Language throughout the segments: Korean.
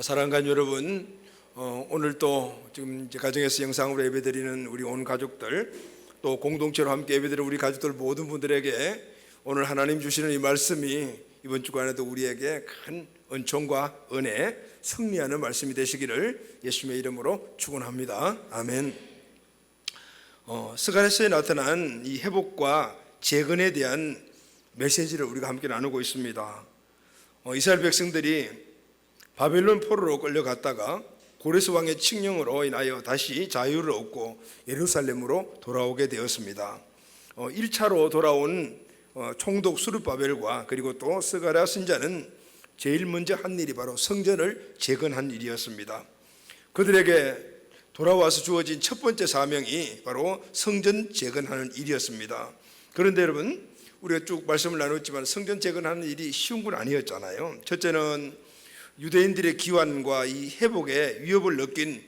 사랑하는 여러분, 오늘 또 지금 이제 가정에서 영상으로 예배드리는 우리 온 가족들, 또 공동체로 함께 예배드리는 우리 가족들 모든 분들에게 오늘 하나님 주시는 이 말씀이 이번 주간에도 우리에게 큰 은총과 은혜, 승리하는 말씀이 되시기를 예수님의 이름으로 축원합니다. 아멘. 스가랴서에 나타난 이 회복과 재건에 대한 메시지를 우리가 함께 나누고 있습니다. 이스라엘 백성들이 바벨론 포로로 끌려갔다가 고레스 왕의 칙령으로 인하여 다시 자유를 얻고 예루살렘으로 돌아오게 되었습니다. 1차로 돌아온 총독 스룹바벨과 그리고 또 스가랴 선지자는 제일 먼저 한 일이 바로 성전을 재건한 일이었습니다. 그들에게 돌아와서 주어진 첫 번째 사명이 바로 성전 재건하는 일이었습니다. 그런데 여러분, 우리가 쭉 말씀을 나눴지만 성전 재건하는 일이 쉬운 건 아니었잖아요. 첫째는 유대인들의 기환과 이 회복에 위협을 느낀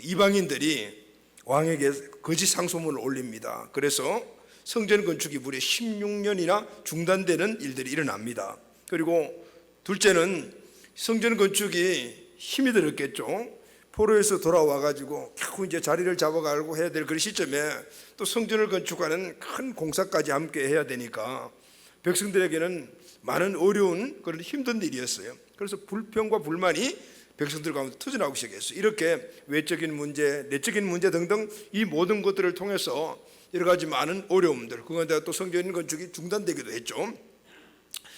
이방인들이 왕에게 거짓 상소문을 올립니다. 그래서 성전 건축이 무려 16년이나 중단되는 일들이 일어납니다. 그리고 둘째는 성전 건축이 힘이 들었겠죠. 포로에서 돌아와 가지고 겨우 이제 자리를 잡아가고 해야 될 그 시점에 또 성전을 건축하는 큰 공사까지 함께 해야 되니까 백성들에게는 많은 어려운 그런 힘든 일이었어요. 그래서 불평과 불만이 백성들 가운데 터져나오기 시작했어요. 이렇게 외적인 문제, 내적인 문제 등등 이 모든 것들을 통해서 여러 가지 많은 어려움들, 그건데 또 성전 건축이 중단되기도 했죠.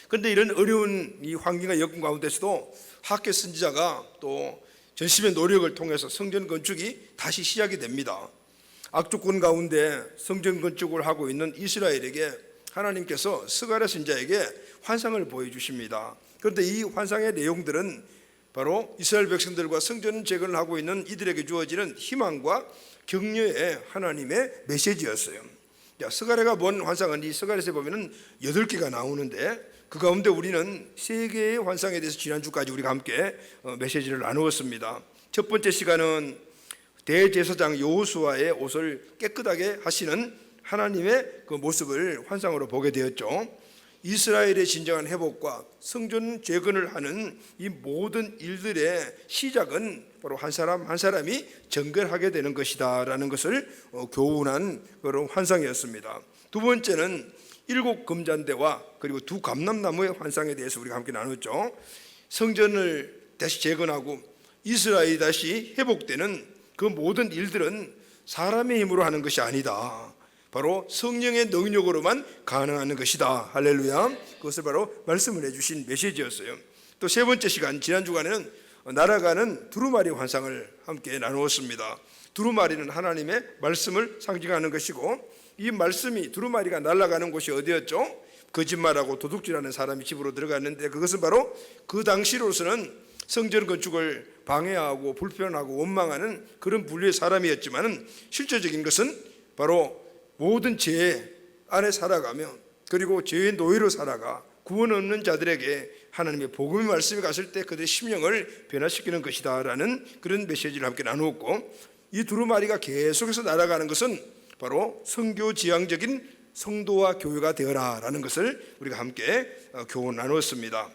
그런데 이런 어려운 이 환경과 여건 가운데서도 학개 선지자가 또 전심의 노력을 통해서 성전 건축이 다시 시작이 됩니다. 악조건 가운데 성전 건축을 하고 있는 이스라엘에게 하나님께서 스가랴 선지자에게 환상을 보여주십니다. 그런데 이 환상의 내용들은 바로 이스라엘 백성들과 성전 재건을 하고 있는 이들에게 주어지는 희망과 격려의 하나님의 메시지였어요. 스가랴가 본 환상은 이 스가랴서에 보면은 8개가 나오는데 그 가운데 우리는 3개의 환상에 대해서 지난주까지 우리가 함께 메시지를 나누었습니다. 첫 번째 시간은 대제사장 여호수아의 옷을 깨끗하게 하시는 하나님의 그 모습을 환상으로 보게 되었죠. 이스라엘의 진정한 회복과 성전 재건을 하는 이 모든 일들의 시작은 바로 한 사람 한 사람이 정결하게 되는 것이다 라는 것을 교훈한 그런 환상이었습니다. 두 번째는 7 금잔대와 그리고 2 감람나무의 환상에 대해서 우리가 함께 나눴죠. 성전을 다시 재건하고 이스라엘이 다시 회복되는 그 모든 일들은 사람의 힘으로 하는 것이 아니다, 바로 성령의 능력으로만 가능한 것이다. 할렐루야. 그것을 바로 말씀을 해주신 메시지였어요. 또 세 번째 시간, 지난 주간에는 날아가는 두루마리 환상을 함께 나누었습니다. 두루마리는 하나님의 말씀을 상징하는 것이고, 이 말씀이 두루마리가 날아가는 곳이 어디였죠? 거짓말하고 도둑질하는 사람이 집으로 들어갔는데, 그것은 바로 그 당시로서는 성전 건축을 방해하고 불편하고 원망하는 그런 분류의 사람이었지만, 실제적인 것은 바로 모든 죄 안에 살아가며 그리고 죄의 노예로 살아가 구원 없는 자들에게 하나님의 복음의 말씀이 갔을 때 그들의 심령을 변화시키는 것이다 라는 그런 메시지를 함께 나누었고, 이 두루마리가 계속해서 날아가는 것은 바로 성교지향적인 성도와 교회가 되어라 라는 것을 우리가 함께 교훈 나누었습니다.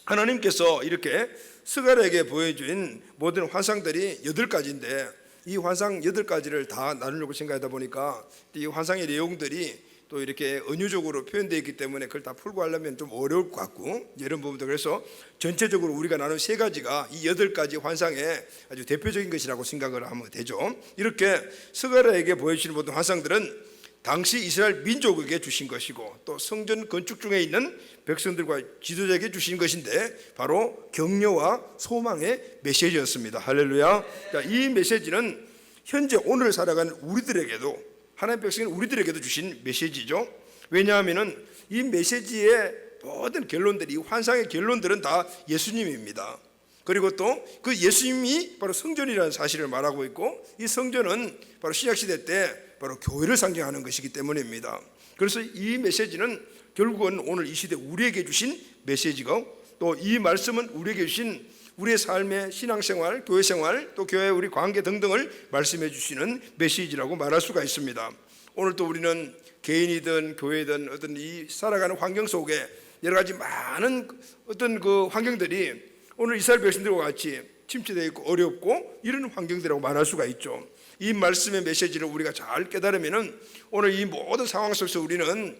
하나님께서 이렇게 스가랴에게 보여준 모든 환상들이 8가지인데 이 환상 8가지를 다 나누려고 생각하다 보니까 이 환상의 내용들이 또 이렇게 은유적으로 표현되어 있기 때문에 그걸 다 풀고 하려면 좀 어려울 것 같고, 이런 부분도 그래서 전체적으로 우리가 나눈 3가지가 이 8가지 환상의 아주 대표적인 것이라고 생각을 하면 되죠. 이렇게 스가랴에게 보여주시는 모든 환상들은 당시 이스라엘 민족에게 주신 것이고 또 성전 건축 중에 있는 백성들과 지도자에게 주신 것인데 바로 격려와 소망의 메시지였습니다. 할렐루야. 이 메시지는 현재 오늘 살아가는 우리들에게도, 하나님의 백성인 우리들에게도 주신 메시지죠. 왜냐하면 이 메시지의 모든 결론들이, 이 환상의 결론들은 다 예수님입니다. 그리고 또 그 예수님이 바로 성전이라는 사실을 말하고 있고, 이 성전은 바로 신약시대 때 바로 교회를 상징하는 것이기 때문입니다. 그래서 이 메시지는 결국은 오늘 이 시대 우리에게 주신 메시지고, 또 이 말씀은 우리에게 주신 우리의 삶의 신앙생활, 교회생활, 또 교회 우리 관계 등등을 말씀해 주시는 메시지라고 말할 수가 있습니다. 오늘 또 우리는 개인이든 교회든 어떤 이 살아가는 환경 속에 여러 가지 많은 어떤 그 환경들이 오늘 이스라엘 백성들과 같이 침체되어 있고 어렵고 이런 환경들이라고 말할 수가 있죠. 이 말씀의 메시지를 우리가 잘 깨달으면은 오늘 이 모든 상황 속에서 우리는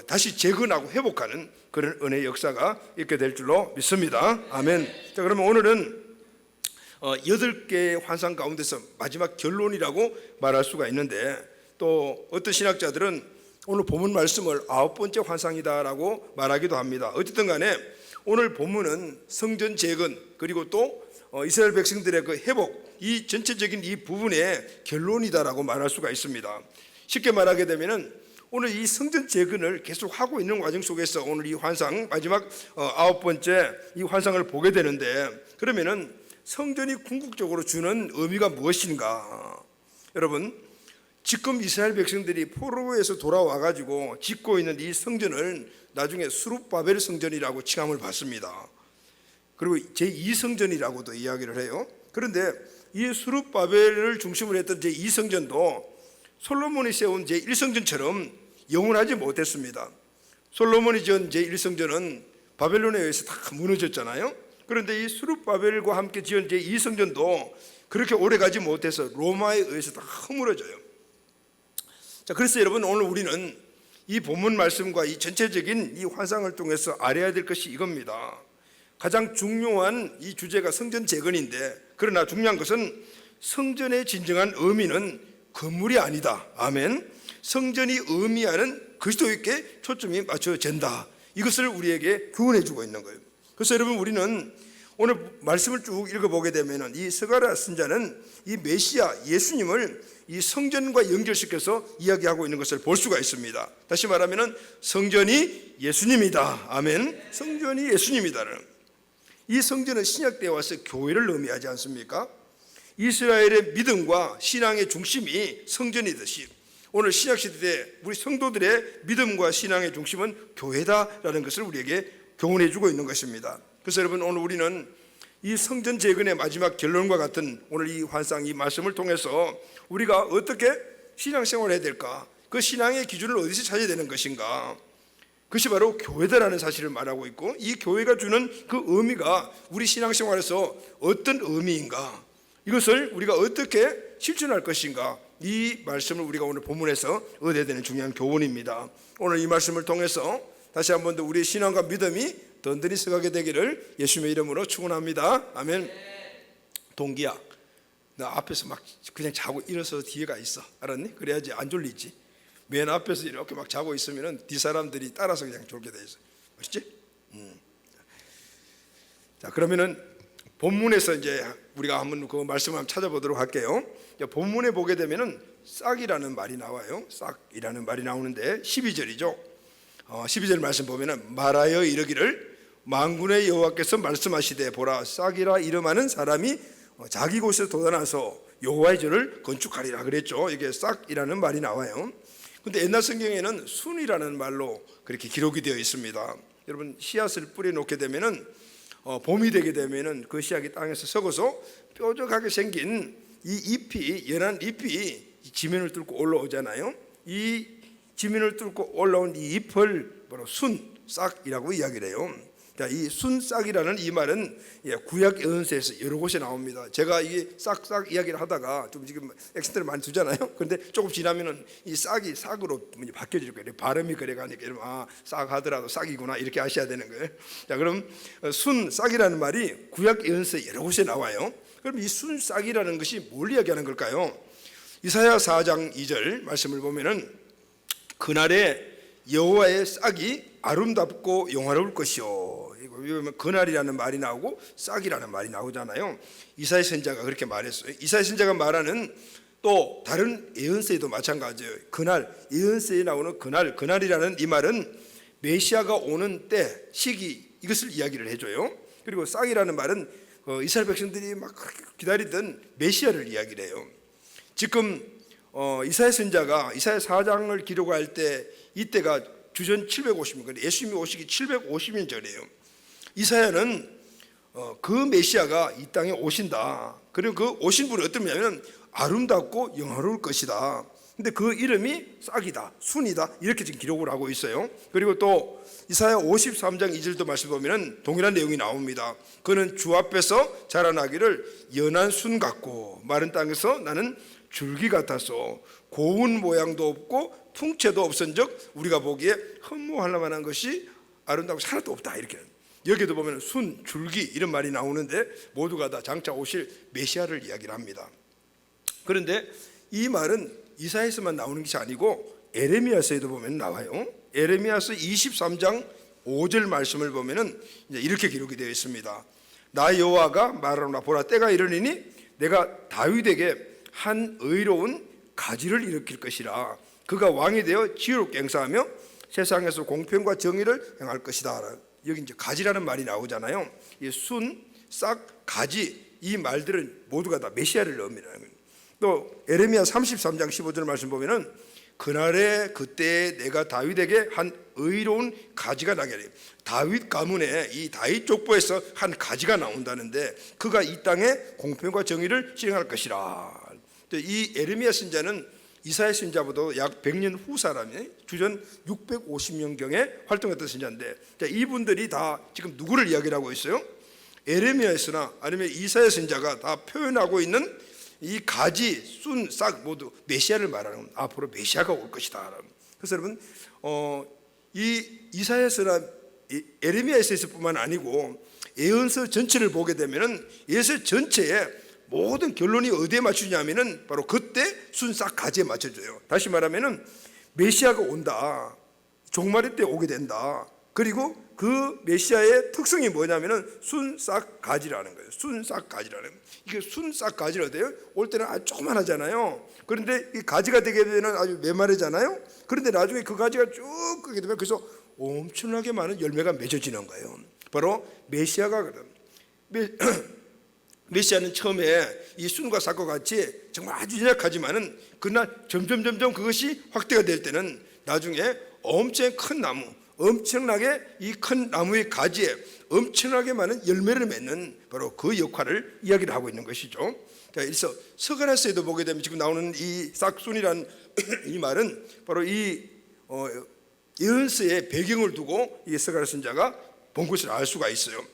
다시 재건하고 회복하는 그런 은혜의 역사가 있게 될 줄로 믿습니다. 아멘. 자, 그러면 오늘은 8개의 환상 가운데서 마지막 결론이라고 말할 수가 있는데, 또 어떤 신학자들은 오늘 본문 말씀을 9번째 환상이다라고 말하기도 합니다. 어쨌든 간에 오늘 본문은 성전 재건 그리고 또 이스라엘 백성들의 그 회복, 이 전체적인 이 부분의 결론이다라고 말할 수가 있습니다. 쉽게 말하게 되면은 오늘 이 성전 재건을 계속 하고 있는 과정 속에서 오늘 이 환상 마지막 9번째 이 환상을 보게 되는데, 그러면은 성전이 궁극적으로 주는 의미가 무엇인가? 여러분, 지금 이스라엘 백성들이 포로에서 돌아와 가지고 짓고 있는 이 성전을 나중에 스룹바벨 성전이라고 칭함을 받습니다. 그리고 제2성전이라고도 이야기를 해요. 그런데 이 스룹바벨을 중심으로 했던 제2성전도 솔로몬이 세운 제1성전처럼 영원하지 못했습니다. 솔로몬이 지은 제1성전은 바벨론에 의해서 다 무너졌잖아요. 그런데 이 스룹바벨과 함께 지은 제2성전도 그렇게 오래 가지 못해서 로마에 의해서 다 허물어져요. 자, 그래서 여러분, 오늘 우리는 이 본문 말씀과 이 전체적인 이 환상을 통해서 알아야 될 것이 이겁니다. 가장 중요한 이 주제가 성전 재건인데, 그러나 중요한 것은 성전의 진정한 의미는 건물이 아니다. 아멘. 성전이 의미하는 그리스도께 초점이 맞춰진다. 이것을 우리에게 교훈해 주고 있는 거예요. 그래서 여러분, 우리는 오늘 말씀을 쭉 읽어보게 되면 이 스가랴 선자는 이 메시아 예수님을 이 성전과 연결시켜서 이야기하고 있는 것을 볼 수가 있습니다. 다시 말하면 성전이 예수님이다. 아멘. 성전이 예수님이다. 이 성전은 신약 때에 와서 교회를 의미하지 않습니까? 이스라엘의 믿음과 신앙의 중심이 성전이듯이 오늘 신약 시대에 우리 성도들의 믿음과 신앙의 중심은 교회다라는 것을 우리에게 교훈해 주고 있는 것입니다. 그래서 여러분, 오늘 우리는 이 성전 재건의 마지막 결론과 같은 오늘 이 환상, 이 말씀을 통해서 우리가 어떻게 신앙생활을 해야 될까, 그 신앙의 기준을 어디서 찾아야 되는 것인가, 그것이 바로 교회다라는 사실을 말하고 있고, 이 교회가 주는 그 의미가 우리 신앙생활에서 어떤 의미인가, 이것을 우리가 어떻게 실천할 것인가, 이 말씀을 우리가 오늘 본문에서 얻어야 되는 중요한 교훈입니다. 오늘 이 말씀을 통해서 다시 한 번 더 우리의 신앙과 믿음이 든든히 서가게 되기를 예수님의 이름으로 축원합니다. 아멘. 동기야, 나 앞에서 막 그냥 자고 일어서서 뒤에가 있어. 알았니? 그래야지 안 졸리지. 맨 앞에서 이렇게 막 자고 있으면은 뒤 사람들이 따라서 그냥 졸게 돼 있어. 멋있지? 자, 그러면은 본문에서 이제 우리가 한번 그 말씀을 한번 찾아보도록 할게요. 본문에 보게 되면은 싹이라는 말이 나와요. 싹이라는 말이 나오는데 12절이죠. 12절 말씀 보면은 말하여 이르기를 만군의 여호와께서 말씀하시되 보라, 싹이라 이름하는 사람이 자기 곳에 돋아나서 여호와의 전을 건축하리라 그랬죠. 이게 싹이라는 말이 나와요. 근데 옛날 성경에는 순이라는 말로 그렇게 기록이 되어 있습니다. 여러분, 씨앗을 뿌려 놓게 되면은 봄이 되게 되면은 그 씨앗이 땅에서 썩어서 뾰족하게 생긴 이 잎이, 연한 잎이 지면을 뚫고 올라오잖아요. 이 지면을 뚫고 올라온 이 잎을 바로 순, 싹이라고 이야기를 해요. 자, 이 순싹이라는 이 말은 구약 예언서에서 여러 곳에 나옵니다. 제가 이 싹 이야기를 하다가 좀 지금 액센트를 많이 두잖아요. 그런데 조금 지나면은 이 싹이 싹으로 바뀌어질 거예요. 발음이 그래가니까 싹 하더라도 싹이구나 이렇게 아셔야 되는 거예요. 자, 그럼 순싹이라는 말이 구약 예언서에 여러 곳에 나와요. 그럼 이 순싹이라는 것이 뭘 이야기하는 걸까요? 이사야 4장 2절 말씀을 보면은 그날에 여호와의 싹이 아름답고 영화로울 것이요. 그날이라는 말이 나오고 싹이라는 말이 나오잖아요. 이사야 선지자가 그렇게 말했어요. 이사야 선지자가 말하는 또 다른 예언서에도 마찬가지예요. 그날, 예언서에 나오는 그날이라는 이 말은 메시아가 오는 때, 시기, 이것을 이야기를 해줘요. 그리고 싹이라는 말은 이스라엘 백성들이 막 기다리던 메시아를 이야기를 해요. 지금 이사야 선지자가 이사야 4장을 기록할 때 이때가 주전 750년, 예수님이 오시기 750년 전이에요. 이사야는 그 메시아가 이 땅에 오신다. 그리고 그 오신 분이 어떠냐면 아름답고 영화로울 것이다. 근데 그 이름이 싹이다, 순이다, 이렇게 지금 기록을 하고 있어요. 그리고 또 이사야 53장 2절도 말씀 보면은 동일한 내용이 나옵니다. 그는 주 앞에서 자라나기를 연한 순 같고 마른 땅에서 나는 줄기 같아서 고운 모양도 없고 풍채도 없은즉 우리가 보기에 흠모할 만한 것이 아름다운 것이 하나도 없다. 이렇게 여기도 보면 순, 줄기 이런 말이 나오는데 모두가 다 장차 오실 메시아를 이야기를 합니다. 그런데 이 말은 이사야에서만 나오는 것이 아니고 에레미야서에도 보면 나와요. 에레미야서 23장 5절 말씀을 보면은 이렇게 기록이 되어 있습니다. 나 여호와가 말하노라 보라 때가 이르리니 내가 다윗에게 한 의로운 가지를 일으킬 것이라 그가 왕이 되어 지혜롭게 행사하며 세상에서 공평과 정의를 행할 것이다. 여기 이제 가지라는 말이 나오잖아요. 이 순, 싹, 가지 이 말들은 모두가 다 메시아를 의미하는 거예요. 또 에레미야 33장 15절 말씀 보면은 그날에 그때 내가 다윗에게 한 의로운 가지가 나게 돼. 다윗 가문에 이 다윗 족보에서 한 가지가 나온다는데 그가 이 땅에 공평과 정의를 실행할 것이라. 이 에레미야 선자는 이사야 선자보다 약 100년 후 사람이 주전 650년경에 활동했던 선자인데 이분들이 다 지금 누구를 이야기를 하고 있어요? 에레미야에서나 아니면 이사야 선자가 다 표현하고 있는 이 가지, 순, 싹 모두 메시아를 말하는 앞으로 메시아가 올 것이다. 그래서 여러분 이 이사야서나 에레미야서뿐만 아니고 예언서 전체를 보게 되면은 예언서 전체에 모든 결론이 어디에 맞추냐면은 바로 그때 순, 싹, 가지에 맞춰져요. 다시 말하면은 메시아가 온다, 종말의 때 오게 된다. 그리고 그 메시아의 특성이 뭐냐면은 순, 싹, 가지라는 거예요. 순, 싹, 가지라는 거예요. 이게 순, 싹, 가지를 어때요? 올 때는 아주 조그만하잖아요. 그런데 이 가지가 되게 되면 아주 메마르잖아요. 그런데 나중에 그 가지가 쭉 크게 되면 그래서 엄청나게 많은 열매가 맺어지는 거예요. 바로 메시아가 그런 메시아는 처음에 이 순과 싹과 같이 정말 아주 연약하지만은 그러나 점점 그것이 확대가 될 때는 나중에 엄청 큰 나무, 엄청나게 이 큰 나무의 가지에 엄청나게 많은 열매를 맺는 바로 그 역할을 이야기를 하고 있는 것이죠. 그래서 서가랴서에도 보게 되면 지금 나오는 이 싹순이라는 이 말은 바로 이 예언서의 배경을 두고 이 서가랴 선자가 본 것을 알 수가 있어요.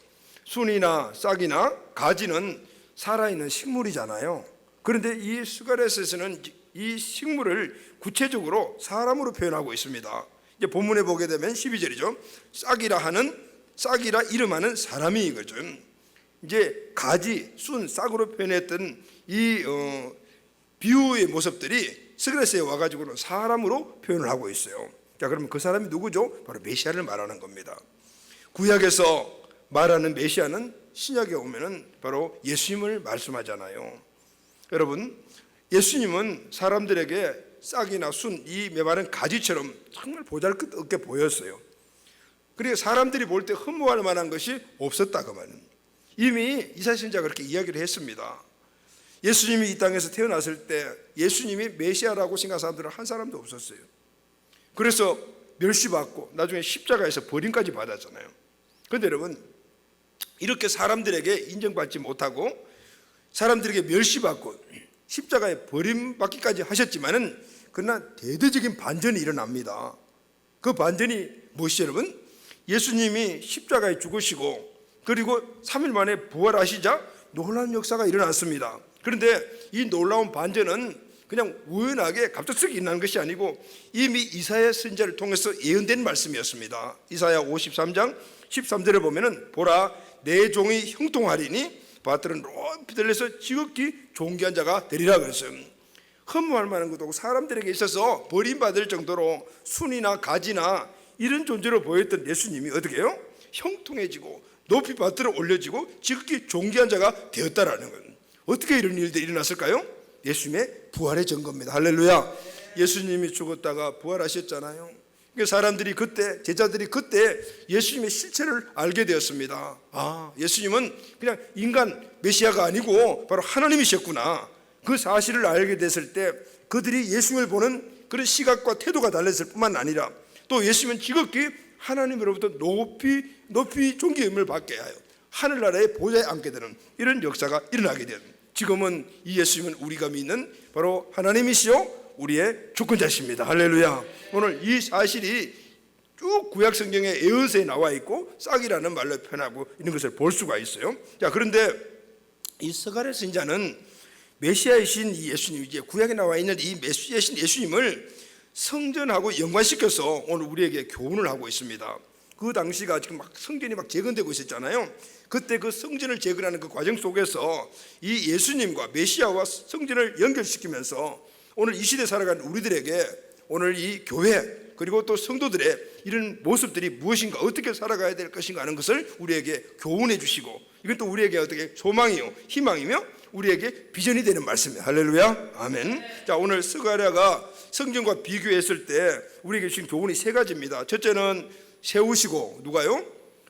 순이나 싹이나 가지는 살아있는 식물이잖아요. 그런데 이 스가랴서에서는 이 식물을 구체적으로 사람으로 표현하고 있습니다. 이제 본문에 보게 되면 12절이죠. 싹이라 이름하는 사람이 이거죠. 이제 가지, 순, 싹으로 표현했던 이 비유의 모습들이 스가랴서에 와가지고는 사람으로 표현을 하고 있어요. 자, 그러면 그 사람이 누구죠? 바로 메시아를 말하는 겁니다. 구약에서 말하는 메시아는 신약에 오면은 바로 예수님을 말씀하잖아요. 여러분, 예수님은 사람들에게 싹이나 순, 이 메마른 가지처럼 정말 보잘것없게 보였어요. 그리고 사람들이 볼 때 흠모할 만한 것이 없었다 그 말은. 이미 이사야 선지자가 그렇게 이야기를 했습니다. 예수님이 이 땅에서 태어났을 때 예수님이 메시아라고 생각한 사람들은 한 사람도 없었어요. 그래서 멸시받고 나중에 십자가에서 버림까지 받았잖아요. 그런데 여러분, 이렇게 사람들에게 인정받지 못하고 사람들에게 멸시받고 십자가에 버림받기까지 하셨지만은 그러나 대대적인 반전이 일어납니다. 그 반전이 무엇이죠, 여러분? 예수님이 십자가에 죽으시고 그리고 3일 만에 부활하시자 놀라운 역사가 일어났습니다. 그런데 이 놀라운 반전은 그냥 우연하게 갑작스럽게 일어난 것이 아니고 이미 이사야 선지자를 통해서 예언된 말씀이었습니다. 이사야 53장 13절에 보면은 보라 내 종이 형통하리니 밭들은 높이 들려서 지극히 존귀한 자가 되리라 그랬어요. 흠모할 만한 것도 없고 사람들에게 있어서 버림받을 정도로 순이나 가지나 이런 존재로 보였던 예수님이 어떻게 해요? 형통해지고 높이 밭들어 올려지고 지극히 존귀한 자가 되었다라는 거예요. 어떻게 이런 일들이 일어났을까요? 예수님의 부활의 증거입니다. 할렐루야. 예수님이 죽었다가 부활하셨잖아요. 사람들이 그때, 제자들이 그때 예수님의 실체를 알게 되었습니다. 아, 예수님은 그냥 인간 메시아가 아니고 바로 하나님이셨구나. 그 사실을 알게 됐을 때 그들이 예수님을 보는 그런 시각과 태도가 달랐을 뿐만 아니라 또 예수님은 지극히 하나님으로부터 높이 존귀함을 받게 하여 하늘나라의 보좌에 앉게 되는 이런 역사가 일어나게 됩니다. 지금은 이 예수님은 우리가 믿는 바로 하나님이시요 우리의 주권자십니다. 할렐루야. 오늘 이 사실이 쭉 구약 성경에 에어서에 나와 있고 싹이라는 말로 표현하고 있는 것을 볼 수가 있어요. 자, 그런데 이 스가랴 선지자는 메시아이신 이 예수님, 이제 구약에 나와 있는 이 메시아이신 예수님을 성전하고 연관시켜서 오늘 우리에게 교훈을 하고 있습니다. 그 당시가 지금 막 성전이 막 재건되고 있었잖아요. 그때 그 성전을 재건하는 그 과정 속에서 이 예수님과 메시아와 성전을 연결시키면서 오늘 이 시대 살아가는 우리들에게 오늘 이 교회 그리고 또 성도들의 이런 모습들이 무엇인가, 어떻게 살아가야 될 것인가 하는 것을 우리에게 교훈해 주시고, 이건 또 우리에게 어떻게 소망이요 희망이며 우리에게 비전이 되는 말씀이에요. 할렐루야. 아멘. 자, 오늘 스가랴가 성전과 비교했을 때 우리에게 주신 교훈이 세 가지입니다. 첫째는 세우시고, 누가요?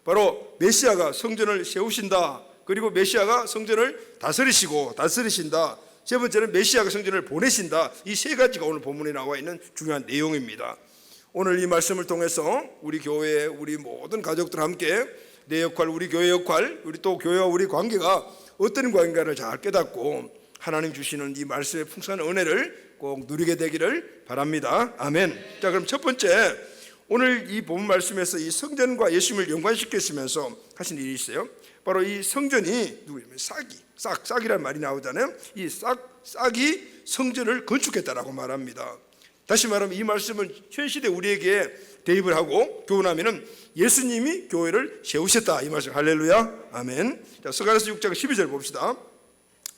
바로 메시아가 성전을 세우신다. 그리고 메시아가 성전을 다스리신다. 세 번째는 메시아가 성전을 보내신다. 이 세 가지가 오늘 본문에 나와 있는 중요한 내용입니다. 오늘 이 말씀을 통해서 우리 교회, 우리 모든 가족들 함께 내 역할, 우리 교회 역할, 우리 또 교회와 우리 관계가 어떤 관계를 잘 깨닫고 하나님 주시는 이 말씀의 풍성한 은혜를 꼭 누리게 되기를 바랍니다. 아멘. 자, 그럼 첫 번째, 오늘 이 본문 말씀에서 이 성전과 예수님을 연관시켰으면서 하신 일이 있어요. 바로 이 성전이 누구냐면 싹이라는 말이 나오잖아요. 이 싹이 성전을 건축했다라고 말합니다. 다시 말하면 이 말씀은 현 시대 우리에게 대입을 하고 교훈하면은 예수님이 교회를 세우셨다 이 말씀. 할렐루야. 아멘. 자, 스가랴서 6장 12절 봅시다.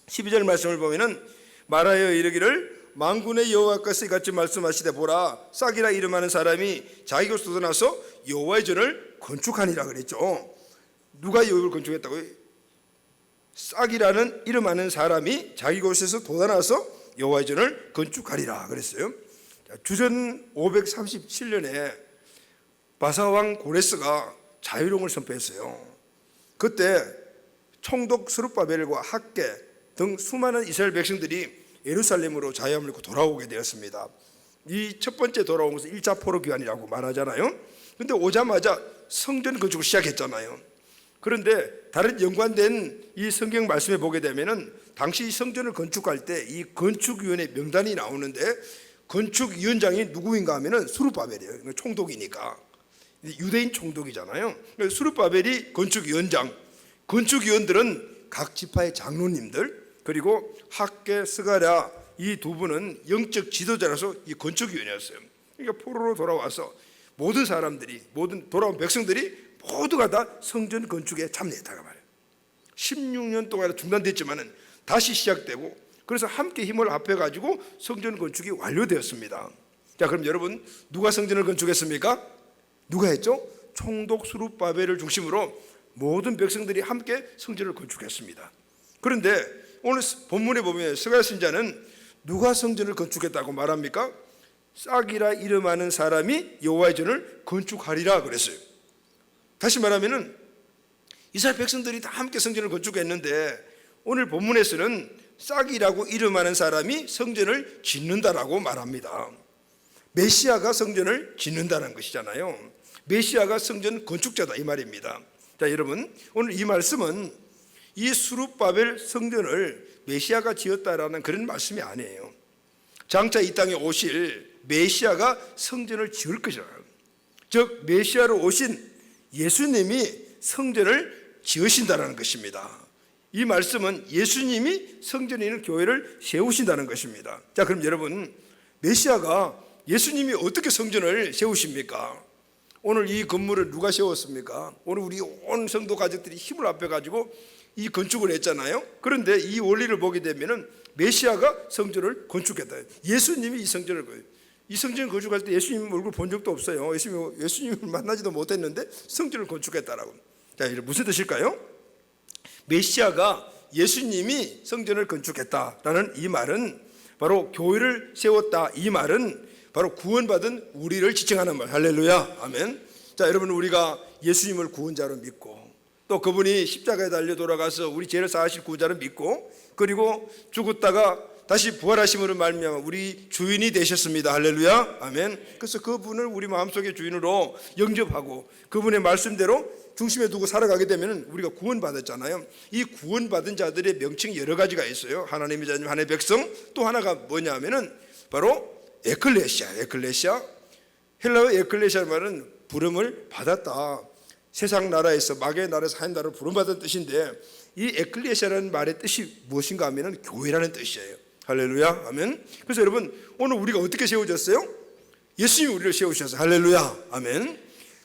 12절 말씀을 보면은 말하여 이르기를 만군의 여호와께서 이같이 말씀하시되 보라, 싹이라 이름하는 사람이 자기 곳에 돋아나서 여호와의 전을 건축하니라 그랬죠. 누가 여호와를 건축했다고요? 싹이라는 이름하는 사람이 자기 곳에서 돋아나서 여호와의 전을 건축하리라 그랬어요. 주전 537년에 바사왕 고레스가 자유론을 선포했어요. 그때 총독 스룹바벨과 학개 등 수많은 이스라엘 백성들이 예루살렘으로 자유함을 입고 돌아오게 되었습니다. 이 첫 번째 돌아온 것은 1차 포로 귀환이라고 말하잖아요. 그런데 오자마자 성전 건축을 시작했잖아요. 그런데 다른 연관된 이 성경 말씀에 보게 되면은 당시 성전을 건축할 때 이 건축위원회 명단이 나오는데 건축위원장이 누구인가 하면은 스룹바벨이에요. 총독이니까. 유대인 총독이잖아요. 스룹바벨이 건축위원장, 건축위원들은 각 지파의 장로님들, 그리고 학개, 스가랴 이 두 분은 영적 지도자라서 이 건축위원이었어요. 그러니까 포로로 돌아와서 모든 사람들이, 모든 돌아온 백성들이 모두가 다 성전 건축에 참여했다고 말해요. 16년 동안 중단됐지만은 다시 시작되고, 그래서 함께 힘을 합해가지고 성전 건축이 완료되었습니다. 자, 그럼 여러분 누가 성전을 건축했습니까? 누가 했죠? 총독 스룹바벨을 중심으로 모든 백성들이 함께 성전을 건축했습니다. 그런데 오늘 본문에 보면 스가랴 선지자는 누가 성전을 건축했다고 말합니까? 싹이라 이름하는 사람이 여호와의 전을 건축하리라 그랬어요. 다시 말하면은 이스라엘 백성들이 다 함께 성전을 건축했는데 오늘 본문에서는 싹이라고 이름하는 사람이 성전을 짓는다라고 말합니다. 메시아가 성전을 짓는다는 것이잖아요. 메시아가 성전 건축자다 이 말입니다. 자, 여러분 오늘 이 말씀은 이 스룹바벨 성전을 메시아가 지었다라는 그런 말씀이 아니에요. 장차 이 땅에 오실 메시아가 성전을 지을 것이라. 즉 메시아로 오신 예수님이 성전을 지으신다는 것입니다. 이 말씀은 예수님이 성전에 있는 교회를 세우신다는 것입니다. 자, 그럼 여러분 메시아가 예수님이 어떻게 성전을 세우십니까? 오늘 이 건물을 누가 세웠습니까? 오늘 우리 온 성도 가족들이 힘을 합해가지고 이 건축을 했잖아요. 그런데 이 원리를 보게 되면은 메시아가 성전을 건축했다. 예수님이 이 성전을 이 성전을 건축할 때 예수님 얼굴 본 적도 없어요. 예수님을 만나지도 못했는데 성전을 건축했다라고. 자, 이게 무슨 뜻일까요? 메시아가 예수님이 성전을 건축했다라는 이 말은 바로 교회를 세웠다. 이 말은 바로 구원받은 우리를 지칭하는 말. 할렐루야. 아멘. 자, 여러분 우리가 예수님을 구원자로 믿고 또 그분이 십자가에 달려 돌아가서 우리 죄를 사하실 구원자를 믿고 그리고 죽었다가 다시 부활하심으로 말미암아 우리 주인이 되셨습니다. 할렐루야. 아멘. 그래서 그분을 우리 마음속의 주인으로 영접하고 그분의 말씀대로 중심에 두고 살아가게 되면 우리가 구원받았잖아요. 이 구원받은 자들의 명칭이 여러 가지가 있어요. 하나님의 자녀, 하나님의 백성. 또 하나가 뭐냐 하면은 바로 에클레시아. 헬라어 에클레시아 말은 부름을 받았다. 세상 나라에서 마귀의 나라에서 하나님 나라로 부름받은 뜻인데 이 에클레시아라는 말의 뜻이 무엇인가 하면은 교회라는 뜻이에요. 할렐루야. 아멘. 그래서 여러분 오늘 우리가 어떻게 세워졌어요? 예수님이 우리를 세우셔서 할렐루야. 아멘.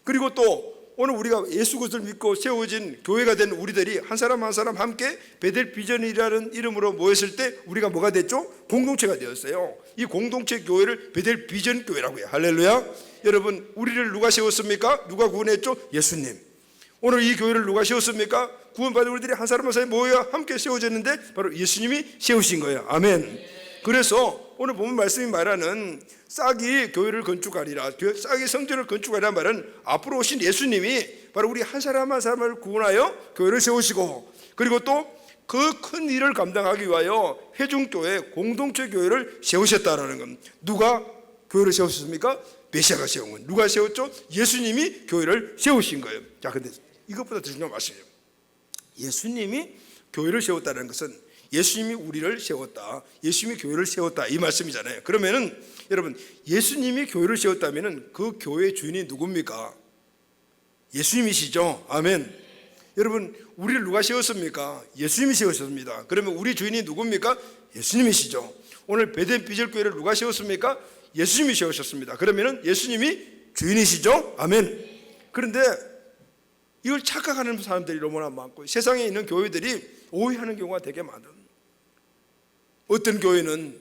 그리고 또 오늘 우리가 예수 그리스도를 믿고 세워진 교회가 된 우리들이 한 사람 한 사람 함께 베델 비전이라는 이름으로 모였을 때 우리가 뭐가 됐죠? 공동체가 되었어요. 이 공동체 교회를 베델 비전 교회라고 해요. 할렐루야. 여러분 우리를 누가 세웠습니까? 누가 구원했죠? 예수님. 오늘 이 교회를 누가 세웠습니까? 구원받은 우리들이 한 사람 한 사람이 모여 함께 세워졌는데 바로 예수님이 세우신 거예요. 아멘. 그래서 오늘 본문 말씀이 말하는 싹이 교회를 건축하리라, 싹이 성전을 건축하리라 말은 앞으로 오신 예수님이 바로 우리 한 사람 한 사람을 구원하여 교회를 세우시고, 그리고 또 그 큰 일을 감당하기 위하여 회중교회 공동체 교회를 세우셨다라는 겁니다. 누가 교회를 세우셨습니까? 메시아가 세운 거예요. 누가 세웠죠? 예수님이 교회를 세우신 거예요. 자, 근데 이것보다 더 중요한 말씀이에요. 예수님이 교회를 세웠다는 것은 예수님이 우리를 세웠다, 예수님이 교회를 세웠다, 이 말씀이잖아요. 그러면은 여러분 예수님이 교회를 세웠다면은 그 교회의 주인이 누굽니까? 예수님이시죠. 아멘. 여러분 우리를 누가 세웠습니까? 예수님이 세우셨습니다. 그러면 우리 주인이 누굽니까? 예수님이시죠. 오늘 베델 비전 교회를 누가 세웠습니까? 예수님이 세우셨습니다. 그러면은 예수님이 주인이시죠. 아멘. 그런데 이걸 착각하는 사람들이 너무나 많고 세상에 있는 교회들이 오해하는 경우가 되게 많아요. 어떤 교회는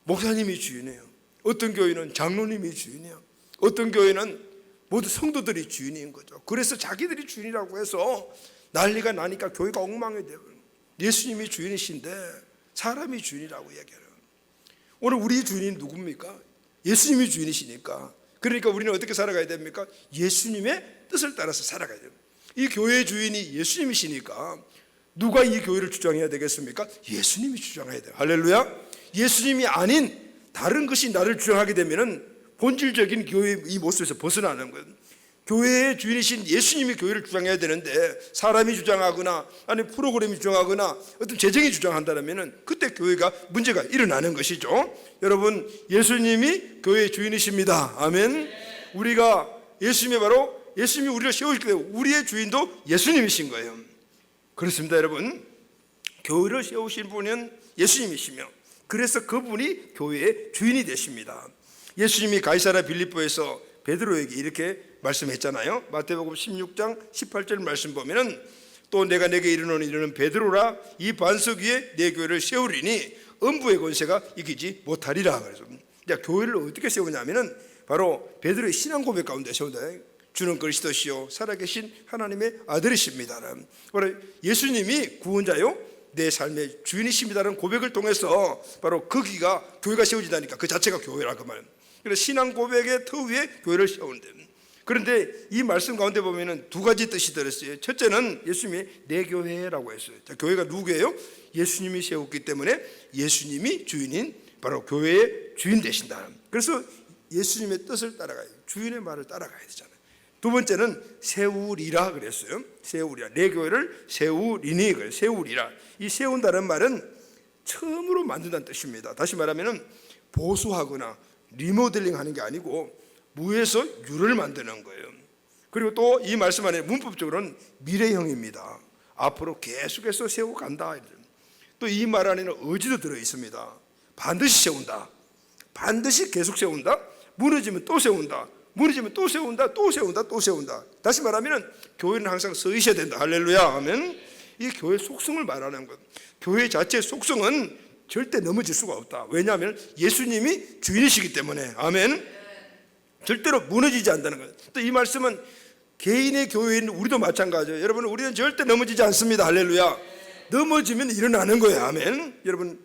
목사님이 주인이에요. 어떤 교회는 장로님이 주인이에요. 어떤 교회는 모두 성도들이 주인인 거죠. 그래서 자기들이 주인이라고 해서 난리가 나니까 교회가 엉망이 돼요. 예수님이 주인이신데 사람이 주인이라고 얘기해요. 오늘 우리 주인이 누굽니까? 예수님이 주인이시니까. 그러니까 우리는 어떻게 살아가야 됩니까? 예수님의 뜻을 따라서 살아가야 돼요. 이 교회의 주인이 예수님이시니까 누가 이 교회를 주장해야 되겠습니까? 예수님이 주장해야 돼요. 할렐루야. 예수님이 아닌 다른 것이 나를 주장하게 되면은 본질적인 교회의 이 모습에서 벗어나는 거예요. 교회의 주인이신 예수님이 교회를 주장해야 되는데 사람이 주장하거나 아니면 프로그램이 주장하거나 어떤 재정이 주장한다면 그때 교회가 문제가 일어나는 것이죠. 여러분 예수님이 교회의 주인이십니다. 아멘. 우리가 예수님이 바로 예수님이 우리를 세우실 때 우리의 주인도 예수님이신 거예요. 그렇습니다. 여러분 교회를 세우신 분은 예수님이시며 그래서 그분이 교회의 주인이 되십니다. 예수님이 가이사랴 빌립보에서 베드로에게 이렇게 말씀했잖아요. 마태복음 16장 18절 말씀 보면은 또 내가 내게 이르노니 이르는 베드로라 이 반석 위에 내 교회를 세우리니 음부의 권세가 이기지 못하리라. 그래서 교회를 어떻게 세우냐면은 바로 베드로의 신앙 고백 가운데 세운다. 주는 그리스도시요 살아계신 하나님의 아들이십니다. 바로 예수님이 구원자요 내 삶의 주인이십니다라는 고백을 통해서 바로 거기가 교회가 세워지다니까 그 자체가 교회라 그 말. 그래서 신앙 고백의 터 위에 교회를 세운다. 그런데 이 말씀 가운데 보면은 두 가지 뜻이 들었어요. 첫째는 예수님이 내 교회라고 했어요. 자, 교회가 누구예요? 예수님이 세웠기 때문에 예수님이 주인인 바로 교회의 주인 되신다. 그래서 예수님의 뜻을 따라가야 돼요. 주인의 말을 따라가야 되잖아요. 두 번째는 세우리라 그랬어요. 세우리라. 내 교회를 세우리니 그래요. 세우리라. 이 세운다는 말은 처음으로 만든다는 뜻입니다. 다시 말하면 보수하거나 리모델링 하는 게 아니고 무에서 유를 만드는 거예요. 그리고 또 이 말씀 안에 문법적으로는 미래형입니다. 앞으로 계속해서 세워간다. 또 이 말 안에는 의지도 들어 있습니다. 반드시 세운다. 반드시 계속 세운다. 무너지면 또 세운다. 무너지면 또 세운다. 또 세운다. 또 세운다. 다시 말하면 교회는 항상 서 있어야 된다. 할렐루야. 아멘. 이 교회 속성을 말하는 것. 교회 자체의 속성은 절대 넘어질 수가 없다. 왜냐하면 예수님이 주인이시기 때문에. 아멘. 절대로 무너지지 않는다는 거예요. 또 이 말씀은 개인의 교회인 우리도 마찬가지예요. 여러분 우리는 절대 넘어지지 않습니다. 할렐루야. 넘어지면 일어나는 거예요. 아멘. 여러분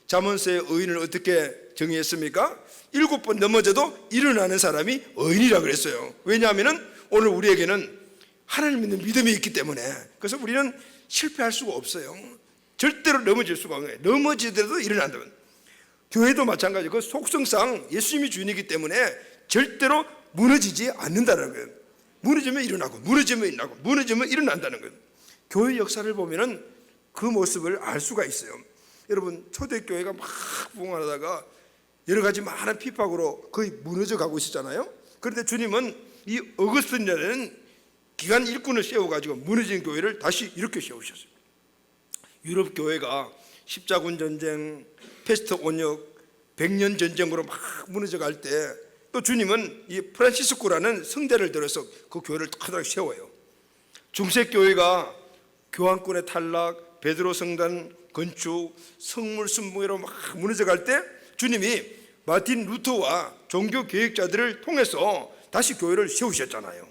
잠언서의 의인을 어떻게 정의했습니까? 7번 넘어져도 일어나는 사람이 의인이라 그랬어요. 왜냐하면 오늘 우리에게는 하나님 믿는 믿음이 있기 때문에. 그래서 우리는 실패할 수가 없어요. 절대로 넘어질 수가 없는 거예요. 넘어지더라도 일어난다면. 교회도 마찬가지고 그 속성상 예수님이 주인이기 때문에 절대로 무너지지 않는다는 거예요. 무너지면 일어나고 무너지면 일어나고 무너지면 일어난다는 거예요. 교회 역사를 보면은 그 모습을 알 수가 있어요. 여러분 초대교회가 막 부흥하다가 여러 가지 많은 핍박으로 거의 무너져 가고 있었잖아요. 그런데 주님은 이 어거스틴이라는 기관 일꾼을 세워가지고 무너진 교회를 다시 이렇게 세우셨어요. 유럽 교회가 십자군 전쟁, 페스트 온역, 100년 전쟁으로 막 무너져 갈 때 또 주님은 이 프란시스코라는 성대를 들어서 그 교회를 커다랗게 세워요. 중세 교회가 교황권의 탈락, 베드로 성당 건축, 성물 순봉으로 막 무너져 갈 때 주님이 마틴 루터와 종교 개혁자들을 통해서 다시 교회를 세우셨잖아요.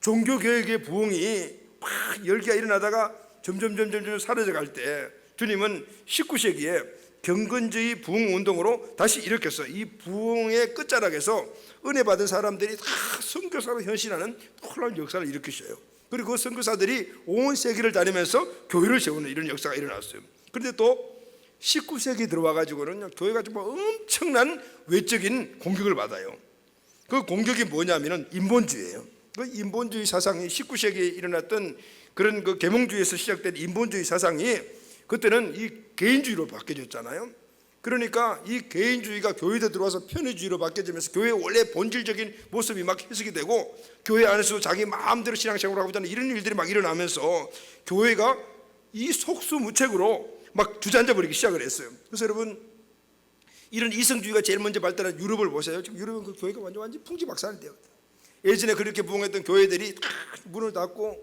종교 개혁의 부흥이 막 열기가 일어나다가 점점 사라져 갈 때 주님은 19세기에 경건주의 부흥 운동으로 다시 일으켰어요. 이 부흥의 끝자락에서 은혜 받은 사람들이 다 선교사로 현신하는 놀라운 역사를 일으키셔요. 그리고 그 선교사들이 온 세계를 다니면서 교회를 세우는 이런 역사가 일어났어요. 그런데 또 19세기 들어와 가지고는 교회가 정말 엄청난 외적인 공격을 받아요. 그 공격이 뭐냐면은 인본주의예요. 그 인본주의 사상이 19세기에 일어났던 그런 그 계몽주의에서 시작된 인본주의 사상이 그때는 이 개인주의로 바뀌어졌잖아요. 그러니까 이 개인주의가 교회에 들어와서 편의주의로 바뀌어지면서 교회의 원래 본질적인 모습이 막 해석이 되고 교회 안에서도 자기 마음대로 신앙생활을 하고자 하는 이런 일들이 막 일어나면서 교회가 이 속수무책으로 막 주저앉아 버리기 시작을 했어요. 그래서 여러분 이런 이성주의가 제일 먼저 발달한 유럽을 보세요. 지금 유럽은 그 교회가 완전 풍지박산이 되었다. 예전에 그렇게 부흥했던 교회들이 다 문을 닫고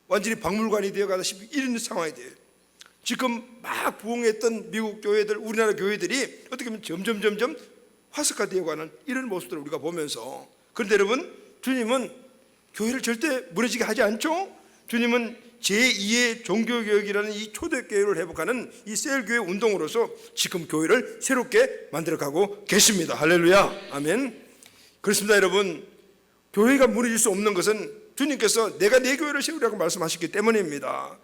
완전히 박물관이 되어가다시피 이런 상황이 돼요. 지금 막 부흥했던 미국 교회들, 우리나라 교회들이 어떻게 보면 점점 화석화되어가는 이런 모습들을 우리가 보면서, 그런데 여러분 주님은 교회를 절대 무너지게 하지 않죠. 주님은 제2의 종교개혁이라는 이 초대교회를 회복하는 이 셀교회 운동으로서 지금 교회를 새롭게 만들어가고 계십니다. 할렐루야, 아멘. 그렇습니다. 여러분, 교회가 무너질 수 없는 것은 주님께서 내가 내 교회를 세우라고 말씀하셨기 때문입니다.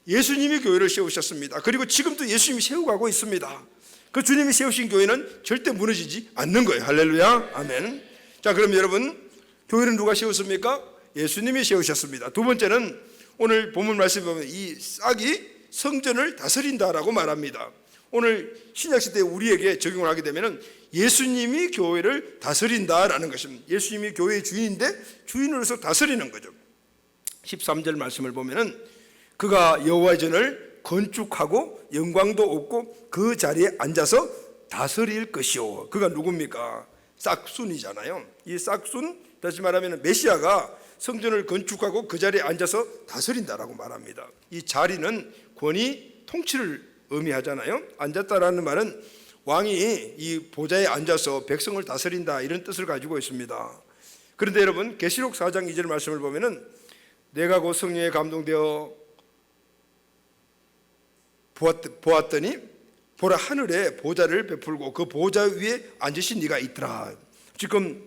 예수님이 교회를 세우셨습니다. 그리고 지금도 예수님이 세우고 있습니다. 그 주님이 세우신 교회는 절대 무너지지 않는 거예요. 할렐루야, 아멘. 자, 그럼 여러분, 교회는 누가 세웠습니까? 예수님이 세우셨습니다. 두 번째는 오늘 본문 말씀에 보면 이 싹이 성전을 다스린다라고 말합니다. 오늘 신약시대에 우리에게 적용을 하게 되면 예수님이 교회를 다스린다라는 것입니다. 예수님이 교회의 주인인데 주인으로서 다스리는 거죠. 13절 말씀을 보면 그가 여호와의 전을 건축하고 영광도 없고 그 자리에 앉아서 다스릴 것이요. 그가 누굽니까? 싹순이잖아요. 이 싹순, 다시 말하면 메시아가 성전을 건축하고 그 자리에 앉아서 다스린다라고 말합니다. 이 자리는 권위, 통치를 의미하잖아요. 앉았다라는 말은 왕이 이 보좌에 앉아서 백성을 다스린다 이런 뜻을 가지고 있습니다. 그런데 여러분 계시록 4장 2절 말씀을 보면은 내가 곧 성령에 감동되어 보았더니 보라 하늘에 보좌를 베풀고 그 보좌 위에 앉으신 이가 있더라. 지금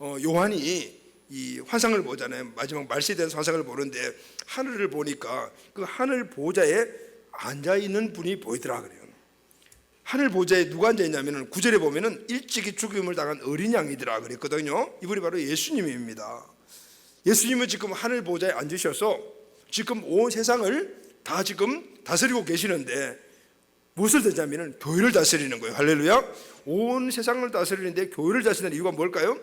요한이 이 환상을 보잖아요. 마지막 말세에 대한 환상을 보는데 하늘을 보니까 그 하늘 보좌에 앉아 있는 분이 보이더라 그래요. 하늘 보좌에 누가 앉아 있냐면은 9절에 보면은 일찍이 죽임을 당한 어린 양이더라 그랬거든요. 이분이 바로 예수님입니다. 예수님은 지금 하늘 보좌에 앉으셔서 지금 온 세상을 다 지금 다스리고 계시는데 무엇을 되냐면은 교회를 다스리는 거예요. 할렐루야. 온 세상을 다스리는데 교회를 다스리는 이유가 뭘까요?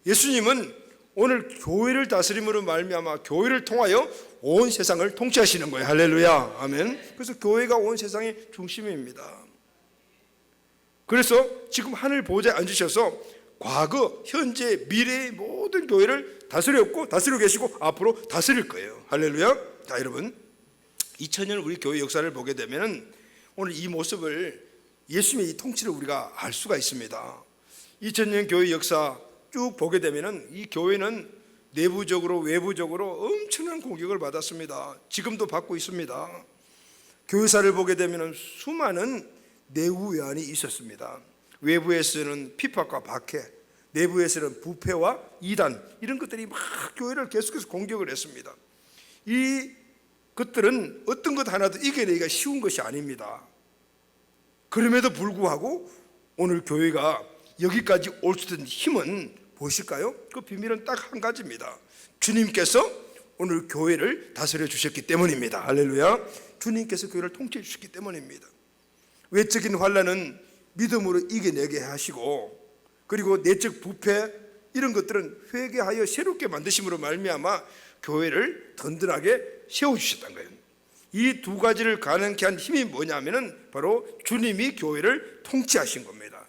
예수님은 오늘 교회를 다스림으로 말미암아 교회를 통하여 온 세상을 통치하시는 거예요. 할렐루야, 아멘. 그래서 교회가 온 세상의 중심입니다. 그래서 지금 하늘 보좌에 앉으셔서 과거, 현재, 미래의 모든 교회를 다스렸고 다스리고 계시고 앞으로 다스릴 거예요. 할렐루야. 자, 여러분 2000년 우리 교회 역사를 보게 되면 오늘 이 모습을 예수님의 이 통치를 우리가 알 수가 있습니다. 2000년 교회 역사 쭉 보게 되면 이 교회는 내부적으로 외부적으로 엄청난 공격을 받았습니다. 지금도 받고 있습니다. 교회사를 보게 되면 수많은 내후외환이 있었습니다. 외부에서는 핍박과 박해, 내부에서는 부패와 이단 이런 것들이 막 교회를 계속해서 공격을 했습니다. 이 것들은 어떤 것 하나도 이겨내기가 쉬운 것이 아닙니다. 그럼에도 불구하고 오늘 교회가 여기까지 올 수 있는 힘은 무엇일까요? 그 비밀은 딱 한 가지입니다. 주님께서 오늘 교회를 다스려 주셨기 때문입니다. 할렐루야. 주님께서 교회를 통치해 주셨기 때문입니다. 외적인 환난은 믿음으로 이겨내게 하시고, 그리고 내적 부패 이런 것들은 회개하여 새롭게 만드심으로 말미암아 교회를 든든하게 세워주셨다는 거예요. 이 두 가지를 가능케 한 힘이 뭐냐면은 바로 주님이 교회를 통치하신 겁니다.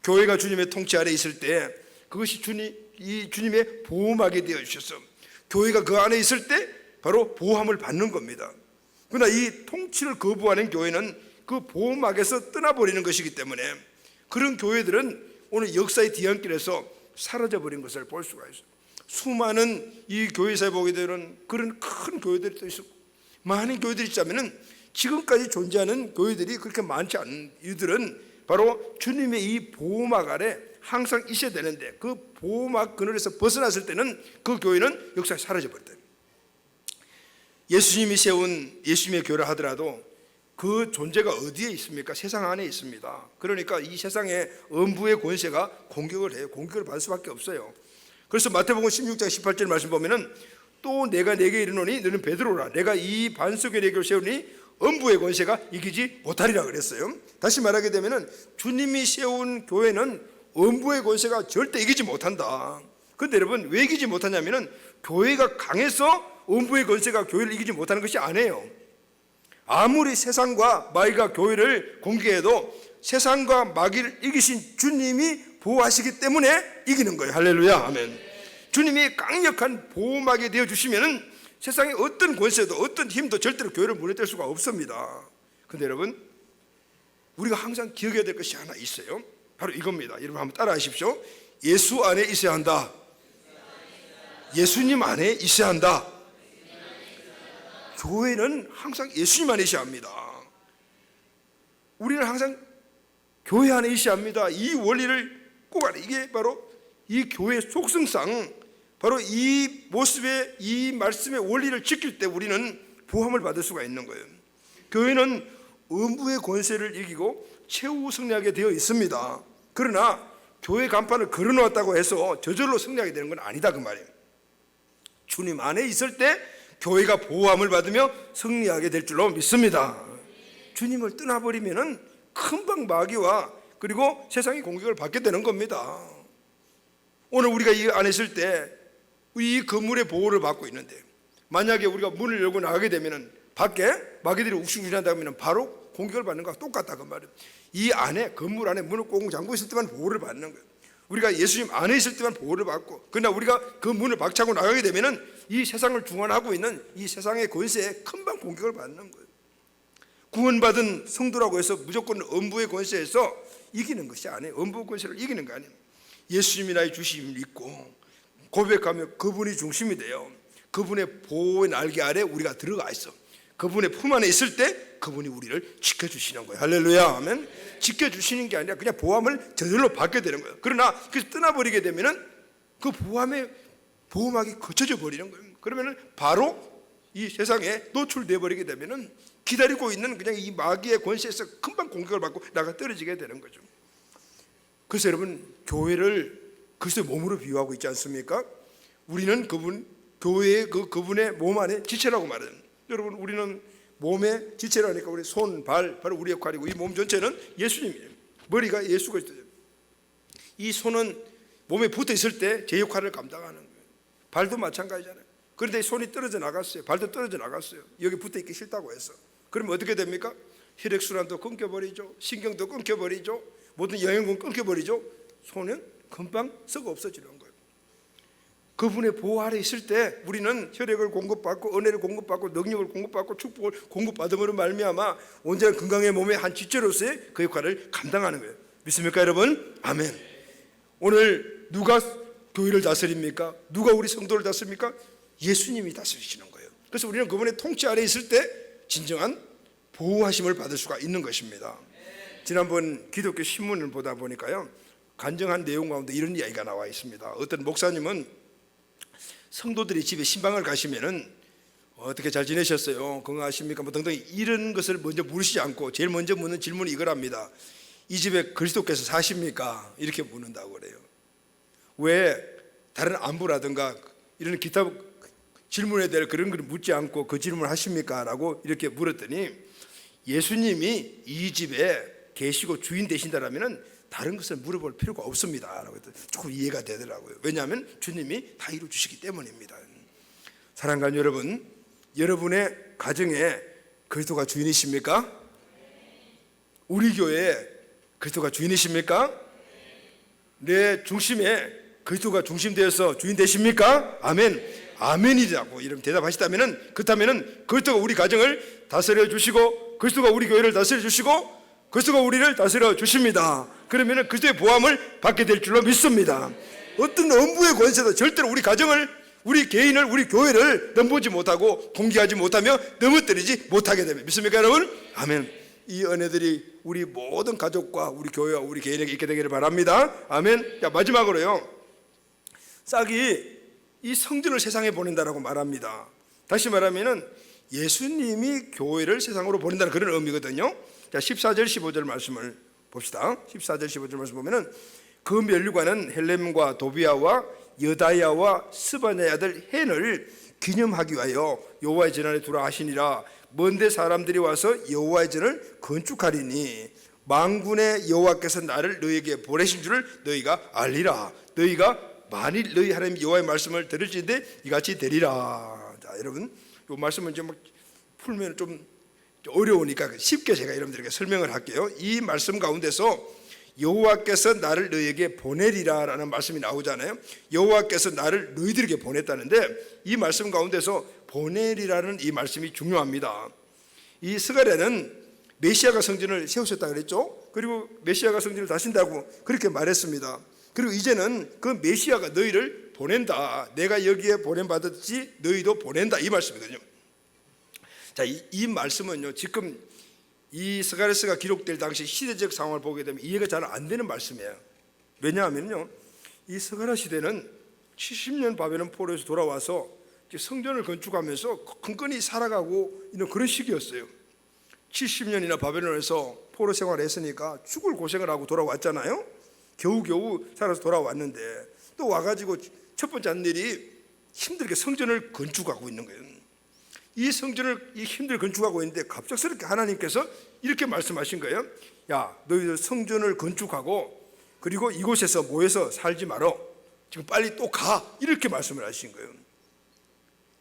교회가 주님의 통치 아래 있을 때 그것이 주님의 보호막이 되어 주셔서 교회가 그 안에 있을 때 바로 보호함을 받는 겁니다. 그러나 이 통치를 거부하는 교회는 그 보호막에서 떠나버리는 것이기 때문에 그런 교회들은 오늘 역사의 뒤안길에서 사라져버린 것을 볼 수가 있어요. 수많은 이 교회사에 보게 되는 그런 큰 교회들이 또 있었고, 많은 교회들이 있자면은 지금까지 존재하는 교회들이 그렇게 많지 않은 이들은 바로 주님의 이 보호막 아래 항상 있어야 되는데, 그 보호막 그늘에서 벗어났을 때는 그 교회는 역사에 사라져버렸다. 예수님이 세운 예수님의 교회를 하더라도 그 존재가 어디에 있습니까? 세상 안에 있습니다. 그러니까 이 세상의 음부의 권세가 공격을 해요. 공격을 받을 수밖에 없어요. 그래서 마태복음 16장 18절 말씀 보면은 또 내가 내게 이르노니 너는 베드로라. 내가 이 반석에 내 교를 세우니 음부의 권세가 이기지 못하리라 그랬어요. 다시 말하게 되면은 주님이 세운 교회는 음부의 권세가 절대 이기지 못한다. 그런데 여러분, 왜 이기지 못하냐면은 교회가 강해서 음부의 권세가 교회를 이기지 못하는 것이 아니에요. 아무리 세상과 마귀가 교회를 공격해도 세상과 마귀를 이기신 주님이 보호하시기 때문에 이기는 거예요. 할렐루야, 아멘. 주님이 강력한 보호막이 되어주시면 세상의 어떤 권세도 어떤 힘도 절대로 교회를 무너뜨릴 수가 없습니다. 그런데 여러분, 우리가 항상 기억해야 될 것이 하나 있어요. 바로 이겁니다. 여러분 한번 따라 하십시오. 예수 안에 있어야 한다. 예수님 안에 있어야 한다. 교회는 항상 예수님 안에 있어야 합니다. 우리는 항상 교회 안에 있어야 합니다. 이 원리를 꼭 알아요. 이게 바로 이 교회의 속성상 바로 이 모습의 이 말씀의 원리를 지킬 때 우리는 보함을 받을 수가 있는 거예요. 교회는 음부의 권세를 이기고 최후 승리하게 되어 있습니다. 그러나 교회 간판을 걸어놓았다고 해서 저절로 승리하게 되는 건 아니다 그 말이에요. 주님 안에 있을 때 교회가 보호함을 받으며 승리하게 될 줄로 믿습니다. 주님을 떠나버리면은 금방 마귀와 그리고 세상의 공격을 받게 되는 겁니다. 오늘 우리가 이 안에 있을 때 이 건물의 보호를 받고 있는데, 만약에 우리가 문을 열고 나가게 되면은 밖에 마귀들이 욱신욱신한다면 바로 공격을 받는 것과 똑같다 그 말이에요. 이 안에, 건물 안에 문을 꽁꽁 잠고 있을 때만 보호를 받는 거예요. 우리가 예수님 안에 있을 때만 보호를 받고, 그러나 우리가 그 문을 박차고 나가게 되면은 이 세상을 중환하고 있는 이 세상의 권세에 금방 공격을 받는 거예요. 구원받은 성도라고 해서 무조건 음부의 권세에서 이기는 것이 아니에요. 음부 권세를 이기는 거 아니에요. 예수님이 나의 주심을 믿고 고백하며 그분이 중심이 돼요. 그분의 보호의 날개 아래 우리가 들어가 있어. 그분의 품 안에 있을 때 그분이 우리를 지켜주시는 거예요. 할렐루야, 아멘. 지켜주시는 게 아니라 그냥 보호함을 저절로 받게 되는 거예요. 그러나 그래서 떠나버리게 되면은 그 보호함의 보호막이 거쳐져 버리는 거예요. 그러면은 바로 이 세상에 노출돼 버리게 되면은 기다리고 있는 그냥 이 마귀의 권세에서 금방 공격을 받고 나가 떨어지게 되는 거죠. 그래서 여러분, 교회를 그리스도의 몸으로 비유하고 있지 않습니까? 우리는 교회의 그분의 몸 안에 지체라고 말해요. 여러분, 우리는 몸의 지체라니까 우리 손, 발, 바로 우리 역할이고 이 몸 전체는 예수님이에요. 머리가 예수가 있어요. 이 손은 몸에 붙어 있을 때 제 역할을 감당하는 거예요. 발도 마찬가지잖아요. 그런데 손이 떨어져 나갔어요. 발도 떨어져 나갔어요. 여기 붙어 있기 싫다고 해서. 그러면 어떻게 됩니까? 혈액순환도 끊겨버리죠. 신경도 끊겨버리죠. 모든 영양분 끊겨버리죠. 손은 금방 썩어 없어지는 거예요. 그분의 보호 아래 있을 때 우리는 혈액을 공급받고 은혜를 공급받고 능력을 공급받고 축복을 공급받음으로 말미암아 온전한 건강의 몸의 한 지체로서의 그 역할을 감당하는 거예요. 믿습니까 여러분? 아멘. 오늘 누가 교회를 다스립니까? 누가 우리 성도를 다스립니까? 예수님이 다스리시는 거예요. 그래서 우리는 그분의 통치 아래 있을 때 진정한 보호하심을 받을 수가 있는 것입니다. 지난번 기독교 신문을 보다 보니까요, 간증한 내용 가운데 이런 이야기가 나와 있습니다. 어떤 목사님은 성도들이 집에 신방을 가시면은 어떻게 잘 지내셨어요? 건강하십니까? 뭐 등등 이런 것을 먼저 물으시지 않고 제일 먼저 묻는 질문이 이거랍니다. 이 집에 그리스도께서 사십니까? 이렇게 묻는다고 그래요. 왜 다른 안부라든가 이런 기타 질문에 대해 그런 걸 묻지 않고 그 질문을 하십니까? 라고 이렇게 물었더니 예수님이 이 집에 계시고 주인 되신다라면은 다른 것을 물어볼 필요가 없습니다 라고 해서 조금 이해가 되더라고요. 왜냐하면 주님이 다 이루어 주시기 때문입니다. 사랑하는 여러분, 여러분의 가정에 그리스도가 주인이십니까? 우리 교회에 그리스도가 주인이십니까? 내 중심에 그리스도가 중심되어서 주인 되십니까? 아멘. 아멘이라고 이런 대답하시다면은, 그렇다면은 그리스도가 우리 가정을 다스려 주시고 그리스도가 우리 교회를 다스려 주시고 그리스도가 우리를 다스려 주십니다. 그러면은 그리스도의 보함을 받게 될 줄로 믿습니다. 어떤 엄부의 권세도 절대로 우리 가정을, 우리 개인을, 우리 교회를 넘보지 못하고 공개하지 못하며 넘어뜨리지 못하게 됩니다. 믿습니까 여러분? 아멘. 이 은혜들이 우리 모든 가족과 우리 교회와 우리 개인에게 있게 되기를 바랍니다. 아멘. 자, 마지막으로요, 싹이 이 성전을 세상에 보낸다라고 말합니다. 다시 말하면은 예수님이 교회를 세상으로 보낸다는 그런 의미거든요. 자, 14절 15절 말씀을 봅시다. 14절 15절 말씀 보면은 그 면류관은 헬렘과 도비아와 여다야와 스바냐의 아들 헨을 기념하기 위하여 여호와의 전 안에 두라 하시니라. 먼데 사람들이 와서 여호와의 전을 건축하리니 만군의 여호와께서 나를 너희에게 보내신 줄을 너희가 알리라. 너희가 만일 너희 하나님 여호와의 말씀을 들을지인데 이같이 되리라. 자, 여러분, 이 말씀은 좀 풀면 좀 어려우니까 쉽게 제가 여러분들에게 설명을 할게요. 이 말씀 가운데서 여호와께서 나를 너희에게 보내리라라는 말씀이 나오잖아요. 여호와께서 나를 너희들에게 보냈다는데 이 말씀 가운데서 보내리라는 이 말씀이 중요합니다. 이 스가랴는 메시아가 성전을 세우셨다 그랬죠. 그리고 메시아가 성전을 다신다고 그렇게 말했습니다. 그리고 이제는 그 메시아가 너희를 보낸다. 내가 여기에 보냄받았지 너희도 보낸다, 이 말씀이거든요. 자, 이 말씀은요, 지금 이 스가랴서가 기록될 당시 시대적 상황을 보게 되면 이해가 잘 안 되는 말씀이에요. 왜냐하면요, 이 스가랴 시대는 70년 바벨론 포로에서 돌아와서 성전을 건축하면서 근근히 살아가고 있는 그런 시기였어요. 70년이나 바벨론에서 포로 생활을 했으니까 죽을 고생을 하고 돌아왔잖아요. 겨우겨우 살아서 돌아왔는데 또 와가지고 첫 번째 한 일이 힘들게 성전을 건축하고 있는 거예요. 이 성전을 힘들게 건축하고 있는데 갑작스럽게 하나님께서 이렇게 말씀하신 거예요. 야, 너희들 성전을 건축하고 그리고 이곳에서 모여서 살지 말어. 지금 빨리 또 가. 이렇게 말씀을 하신 거예요.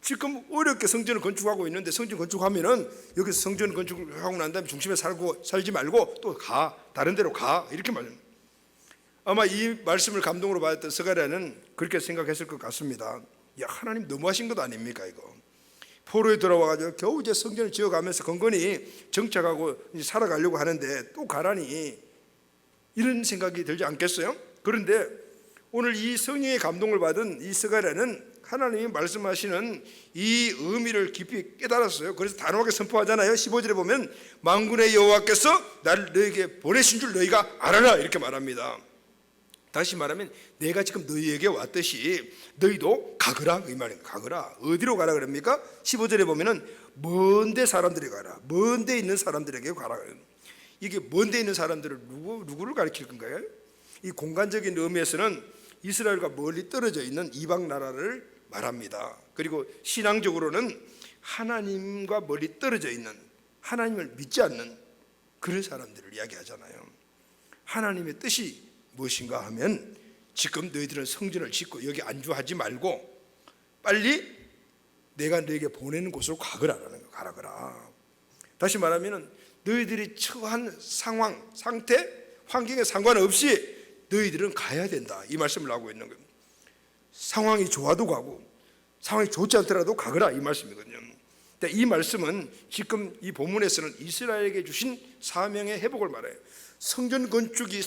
지금 어렵게 성전을 건축하고 있는데 성전 건축하면은 여기서 성전 건축하고 난 다음에 중심에 살지 말고 또 가. 다른 데로 가. 이렇게 말합니다. 아마 이 말씀을 감동으로 받았던 스가랴는 그렇게 생각했을 것 같습니다. 야, 하나님 너무하신 것 아닙니까 이거. 포로에 들어와가지고 겨우 이제 성전을 지어가면서 건건히 정착하고 이제 살아가려고 하는데 또 가라니, 이런 생각이 들지 않겠어요? 그런데 오늘 이 성령의 감동을 받은 이 스가랴는 하나님이 말씀하시는 이 의미를 깊이 깨달았어요. 그래서 단호하게 선포하잖아요. 15절에 보면 만군의 여호와께서 나를 너희에게 보내신 줄 너희가 알아라, 이렇게 말합니다. 다시 말하면 내가 지금 너희에게 왔듯이 너희도 가거라, 이 말입니다. 가거라. 어디로 가라 그럽니까? 15절에 보면은 먼데 사람들이 가라. 먼데 있는 사람들에게 가라. 이게 먼데 있는 사람들을 누구를 가리킬 건가요? 이 공간적인 의미에서는 이스라엘과 멀리 떨어져 있는 이방 나라를 말합니다. 그리고 신앙적으로는 하나님과 멀리 떨어져 있는, 하나님을 믿지 않는 그런 사람들을 이야기하잖아요. 하나님의 뜻이 무엇인가 하면 지금 너희들은 성전을 짓고 여기 안주하지 말고 빨리 내가 너에게 보내는 곳으로 가거라라는 거. 가라거라. 다시 말하면 너희들이 처한 상황, 상태, 환경에 상관없이 너희들은 가야 된다, 이 말씀을 하고 있는 거예요. 상황이 좋아도 가고 상황이 좋지 않더라도 가거라, 이 말씀이거든요. 이 말씀은 지금 이 본문에서는 이스라엘에게 주신 사명의 회복을 말해요. 성전 건축의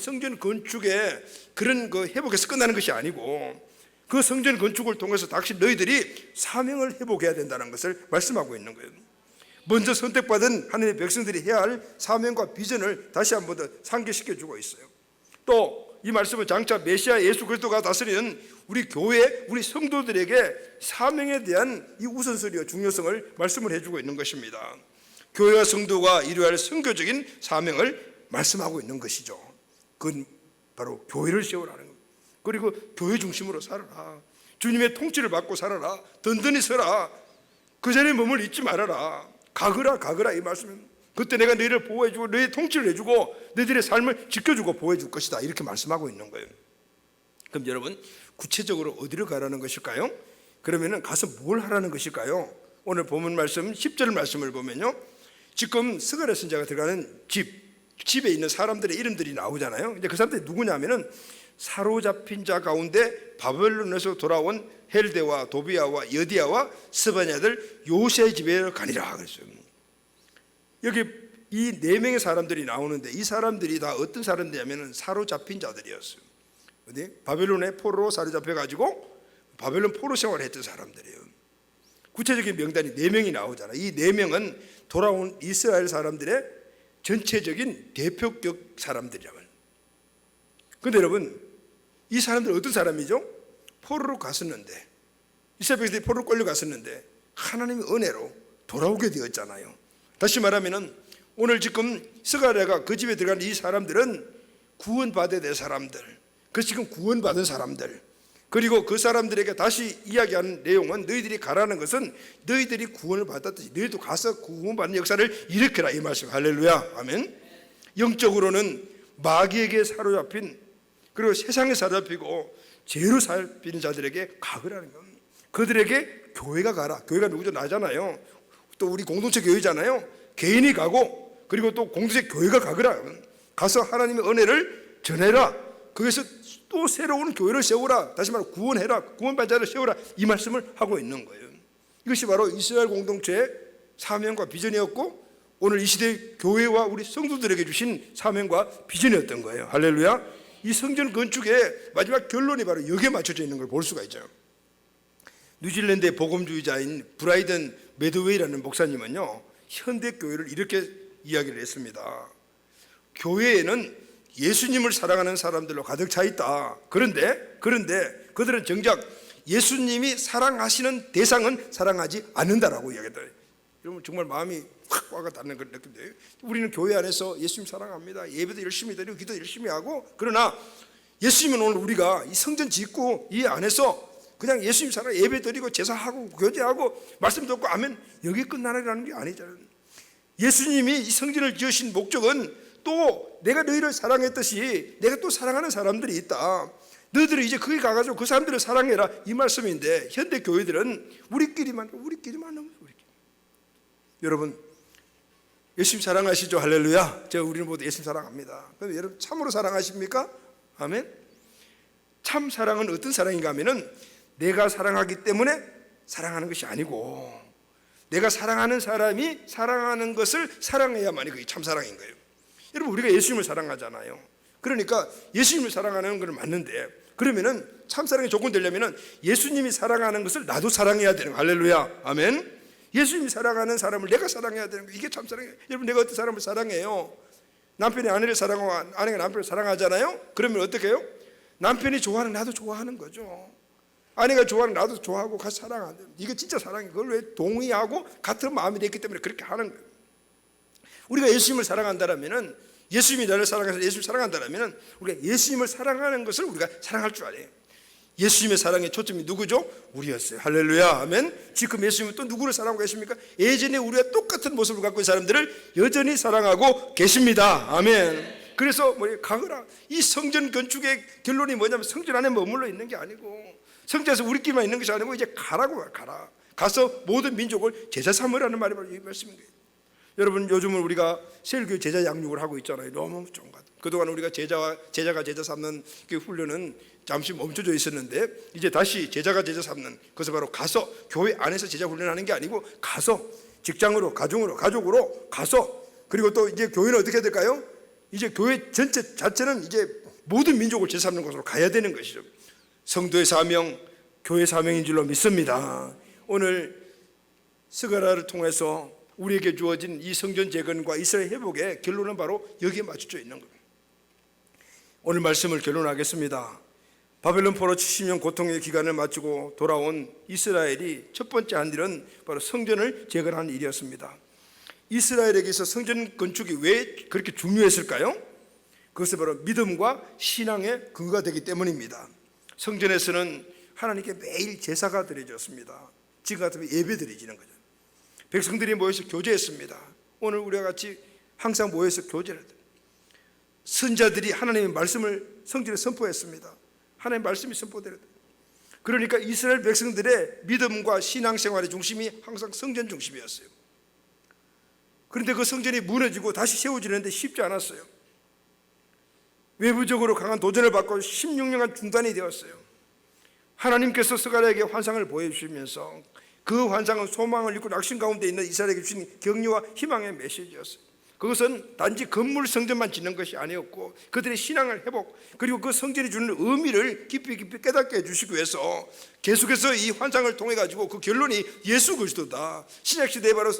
그런 그 회복에서 끝나는 것이 아니고 그 성전 건축을 통해서 다시 너희들이 사명을 회복해야 된다는 것을 말씀하고 있는 거예요. 먼저 선택받은 하나님의 백성들이 해야 할 사명과 비전을 다시 한 번 더 상기시켜주고 있어요. 또 이 말씀은 장차 메시아 예수 그리스도가 다스리는 우리 교회, 우리 성도들에게 사명에 대한 이 우선순위와 중요성을 말씀을 해주고 있는 것입니다. 교회와 성도가 이루어야 할 선교적인 사명을 말씀하고 있는 것이죠. 그건 바로 교회를 세우라는 것. 그리고 교회 중심으로 살아라. 주님의 통치를 받고 살아라. 든든히 서라. 그 자리에 몸을 잊지 말아라. 가거라 이 말씀은 그때 내가 너희를 보호해주고 너희의 통치를 해주고 너희들의 삶을 지켜주고 보호해줄 것이다, 이렇게 말씀하고 있는 거예요. 그럼 여러분, 구체적으로 어디로 가라는 것일까요? 그러면 가서 뭘 하라는 것일까요? 오늘 본문 말씀 10절 말씀을 보면요, 지금 스가랴 선지자가 들어가는 집에 있는 사람들의 이름들이 나오잖아요. 근데 그 사람들이 누구냐면은 사로잡힌 자 가운데 바벨론에서 돌아온 헬데와 도비아와 여디아와 스바냐들 요새 집에 가니라 그랬어요. 여기 이 네 명의 사람들이 나오는데 이 사람들이 다 어떤 사람들이냐면은 사로잡힌 자들이었어요. 어디? 바벨론의 포로로 사로잡혀 가지고 바벨론 포로 생활을 했던 사람들이에요. 구체적인 명단이 네 명이 나오잖아요. 이 네 명은 돌아온 이스라엘 사람들의 전체적인 대표격 사람들이라고요. 그런데 여러분, 이 사람들 어떤 사람이죠? 포로로 갔었는데, 이스라엘 백성들이 포로로 끌려갔었는데 하나님의 은혜로 돌아오게 되었잖아요. 다시 말하면 오늘 지금 스가랴가 그 집에 들어간 이 사람들은 구원받아야 될 사람들, 그 지금 구원받은 사람들, 그리고 그 사람들에게 다시 이야기하는 내용은 너희들이 가라는 것은 너희들이 구원을 받았듯이 너희도 가서 구원받는 역사를 일으켜라, 이 말씀. 할렐루야, 아멘. 영적으로는 마귀에게 사로잡힌, 그리고 세상에 사로잡히고 죄로 살피는 자들에게 가거라는 겁니다. 그들에게 교회가 가라. 교회가 누구죠? 나잖아요. 또 우리 공동체 교회잖아요. 개인이 가고 그리고 또 공동체 교회가 가거라. 가서 하나님의 은혜를 전해라. 거기서 또 새로운 교회를 세우라. 다시 말해 구원해라. 구원받은 자를 세우라. 이 말씀을 하고 있는 거예요. 이것이 바로 이스라엘 공동체의 사명과 비전이었고 오늘 이 시대 교회와 우리 성도들에게 주신 사명과 비전이었던 거예요. 할렐루야. 이 성전 건축의 마지막 결론이 바로 여기에 맞춰져 있는 걸 볼 수가 있죠. 뉴질랜드의 복음주의자인 브라이든 매드웨이라는 목사님은요, 현대 교회를 이렇게 이야기를 했습니다. 교회에는 예수님을 사랑하는 사람들로 가득 차 있다. 그런데 그들은 정작 예수님이 사랑하시는 대상은 사랑하지 않는다라고 이야기했다. 여러분, 정말 마음이 확 와가 닿는 그런 느낌이에요. 우리는 교회 안에서 예수님 사랑합니다. 예배도 열심히 드리고 기도 열심히 하고, 그러나 예수님은 오늘 우리가 이 성전 짓고 이 안에서 그냥 예수님 사랑 예배 드리고 제사하고 교제하고 말씀 듣고 아멘, 여기 끝나라는 게 아니잖아요. 예수님이 이 성전을 지으신 목적은 또 내가 너희를 사랑했듯이 내가 또 사랑하는 사람들이 있다. 너희들이 이제 거기 가가지고 그 사람들을 사랑해라, 이 말씀인데 현대 교회들은 우리끼리만 하는 거예요. 여러분, 예수님 사랑하시죠? 할렐루야. 우리는 모두 예수님 사랑합니다. 그럼 여러분 참으로 사랑하십니까? 아멘. 참 사랑은 어떤 사랑인가 하면은 내가 사랑하기 때문에 사랑하는 것이 아니고 내가 사랑하는 사람이 사랑하는 것을 사랑해야만이 그게 참 사랑인 거예요. 여러분, 우리가 예수님을 사랑하잖아요. 그러니까 예수님을 사랑하는 건 맞는데 그러면은 참 사랑의 조건 되려면은 예수님이 사랑하는 것을 나도 사랑해야 되는 거예요. 할렐루야. 아멘. 예수님이 사랑하는 사람을 내가 사랑해야 되는 거예요. 이게 참 사랑이에요. 여러분, 내가 어떤 사람을 사랑해요? 남편이 아내를 사랑하고 아내가 남편을 사랑하잖아요. 그러면 어떻게 해요? 남편이 좋아하는 나도 좋아하는 거죠. 아내가 좋아하는 나도 좋아하고 같이 사랑하는, 이게 진짜 사랑이에요. 그걸 왜 동의하고 같은 마음이 됐기 때문에 그렇게 하는 거예요. 우리가 예수님을 사랑한다라면은, 예수님이 나를 사랑해서 예수님을 사랑한다라면은 우리가 예수님을 사랑하는 것을 우리가 사랑할 줄 알아요. 예수님의 사랑의 초점이 누구죠? 우리였어요. 할렐루야. 아멘. 지금 예수님은 또 누구를 사랑하고 계십니까? 예전에 우리가 똑같은 모습을 갖고 있는 사람들을 여전히 사랑하고 계십니다. 아멘. 그래서 가거라. 이 성전 건축의 결론이 뭐냐면 성전 안에 머물러 있는 게 아니고 성전에서 우리끼리만 있는 것이 아니고 이제 가라고. 가라. 가서 모든 민족을 제자 삼으라는 말이 바로 이 말씀인 거예요. 여러분, 요즘은 우리가 세일교회 제자 양육을 하고 있잖아요. 너무 좋은 것 같아요. 그동안 우리가 제자가 제자 삼는 그 훈련은 잠시 멈춰져 있었는데 이제 다시 제자가 제자 삼는, 그것은 바로 가서 교회 안에서 제자 훈련하는 게 아니고 가서 직장으로, 가정으로, 가족으로 가서, 그리고 또 이제 교회는 어떻게 해야 될까요? 이제 교회 전체 자체는 이제 모든 민족을 제자 삼는 곳으로 가야 되는 것이죠. 성도의 사명, 교회 사명인 줄로 믿습니다. 오늘 스가랴를 통해서 우리에게 주어진 이 성전 재건과 이스라엘 회복의 결론은 바로 여기에 맞춰져 있는 겁니다. 오늘 말씀을 결론하겠습니다. 바벨론 포로 70년 고통의 기간을 마치고 돌아온 이스라엘이 첫 번째 한 일은 바로 성전을 재건하는 일이었습니다. 이스라엘에게서 성전 건축이 왜 그렇게 중요했을까요? 그것은 바로 믿음과 신앙의 근거가 되기 때문입니다. 성전에서는 하나님께 매일 제사가 드려졌습니다. 지금 같으면 예배 드려지는 거죠. 백성들이 모여서 교제했습니다. 오늘 우리와 같이 항상 모여서 교제를 해야 돼요. 선자들이 하나님의 말씀을 성전에 선포했습니다. 하나님의 말씀이 선포되어야 돼요. 그러니까 이스라엘 백성들의 믿음과 신앙생활의 중심이 항상 성전 중심이었어요. 그런데 그 성전이 무너지고 다시 세워지는데 쉽지 않았어요. 외부적으로 강한 도전을 받고 16년간 중단이 되었어요. 하나님께서 스가랴에게 환상을 보여주시면서 그 환상은 소망을 잃고 낙심 가운데 있는 이스라엘에게 주신 격려와 희망의 메시지였어요. 그것은 단지 건물 성전만 짓는 것이 아니었고 그들의 신앙을 회복, 그리고 그 성전이 주는 의미를 깊이 깨닫게 해주시기 위해서 계속해서 이 환상을 통해 가지고 그 결론이 예수 그리스도다, 신약시대에 바로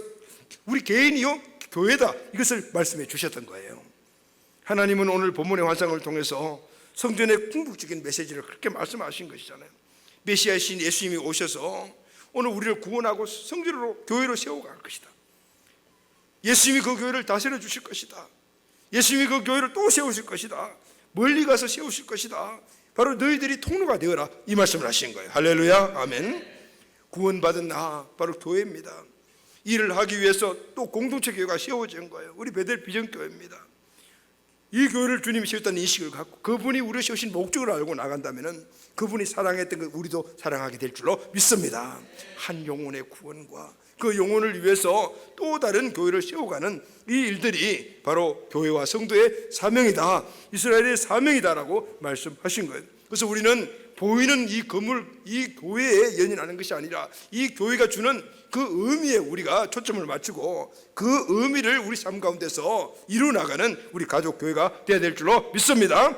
우리 개인이요 교회다, 이것을 말씀해 주셨던 거예요. 하나님은 오늘 본문의 환상을 통해서 성전의 궁극적인 메시지를 그렇게 말씀하신 것이잖아요. 메시아이신 예수님이 오셔서 오늘 우리를 구원하고 성전으로 교회로 세워갈 것이다. 예수님이 그 교회를 다스려 주실 것이다. 예수님이 그 교회를 또 세우실 것이다. 멀리 가서 세우실 것이다. 바로 너희들이 통로가 되어라, 이 말씀을 하신 거예요. 할렐루야, 아멘. 구원받은 나 바로 교회입니다. 일을 하기 위해서 또 공동체 교회가 세워진 거예요. 우리 베델 비전교회입니다. 이 교회를 주님이 세웠다는 인식을 갖고 그분이 우리를 세우신 목적을 알고 나간다면 그분이 사랑했던 것 우리도 사랑하게 될 줄로 믿습니다. 한 영혼의 구원과 그 영혼을 위해서 또 다른 교회를 세워가는 이 일들이 바로 교회와 성도의 사명이다, 이스라엘의 사명이다라고 말씀하신 거예요. 그래서 우리는 보이는 이 건물, 이 교회에 연연하는 것이 아니라 이 교회가 주는 그 의미에 우리가 초점을 맞추고 그 의미를 우리 삶 가운데서 이루어나가는 우리 가족 교회가 되어야 될 줄로 믿습니다.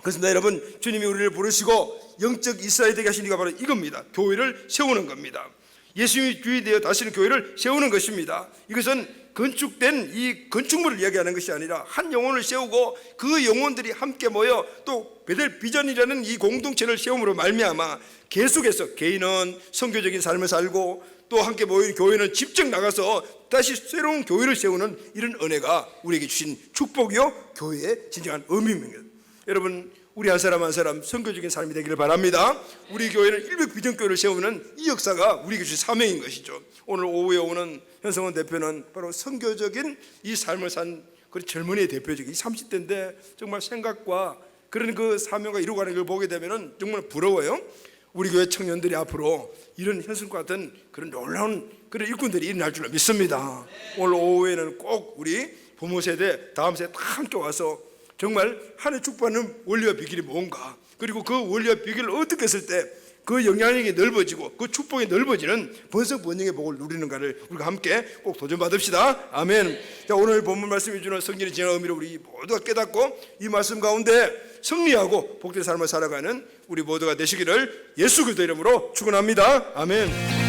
그래서 여러분, 주님이 우리를 부르시고 영적 이스라엘 되게 하신 이유가 바로 이겁니다. 교회를 세우는 겁니다. 예수님이 주인 되어 다스리는 교회를 세우는 것입니다. 이것은 건축된 이 건축물을 이야기하는 것이 아니라 한 영혼을 세우고 그 영혼들이 함께 모여 또 베델 비전이라는 이 공동체를 세움으로 말미암아 계속해서 개인은 선교적인 삶을 살고 또 함께 모인 교회는 직접 나가서 다시 새로운 교회를 세우는 이런 은혜가 우리에게 주신 축복이요 교회의 진정한 의미입니다. 여러분, 우리 한 사람 한 사람 선교적인 삶이 되기를 바랍니다. 우리 교회는 일백 비전교회를 세우는 이 역사가 우리에게 주신 사명인 것이죠. 오늘 오후에 오는 현성원 대표는 바로 선교적인 이 삶을 산 그 젊은이의 대표적인 30대인데 정말 생각과 그런 그 사명과 이루어가는 걸 보게 되면 정말 부러워요. 우리 교회 청년들이 앞으로 이런 현성과 같은 그런 놀라운 그런 일꾼들이 일어날 줄 믿습니다. 오늘 오후에는 꼭 우리 부모 세대, 다음 세대 다 함께 와서 정말 하나님 축복하는 원리와 비결이 뭔가, 그리고 그 원리와 비결을 어떻게 했을 때 그 영향력이 넓어지고 그 축복이 넓어지는 번성번영의 복을 누리는가를 우리가 함께 꼭 도전받읍시다. 아멘. 자, 오늘 본문 말씀이 주는 성전의 진정한 의미를 우리 모두가 깨닫고 이 말씀 가운데 승리하고 복된 삶을 살아가는 우리 모두가 되시기를 예수 그리스도 이름으로 축원합니다. 아멘.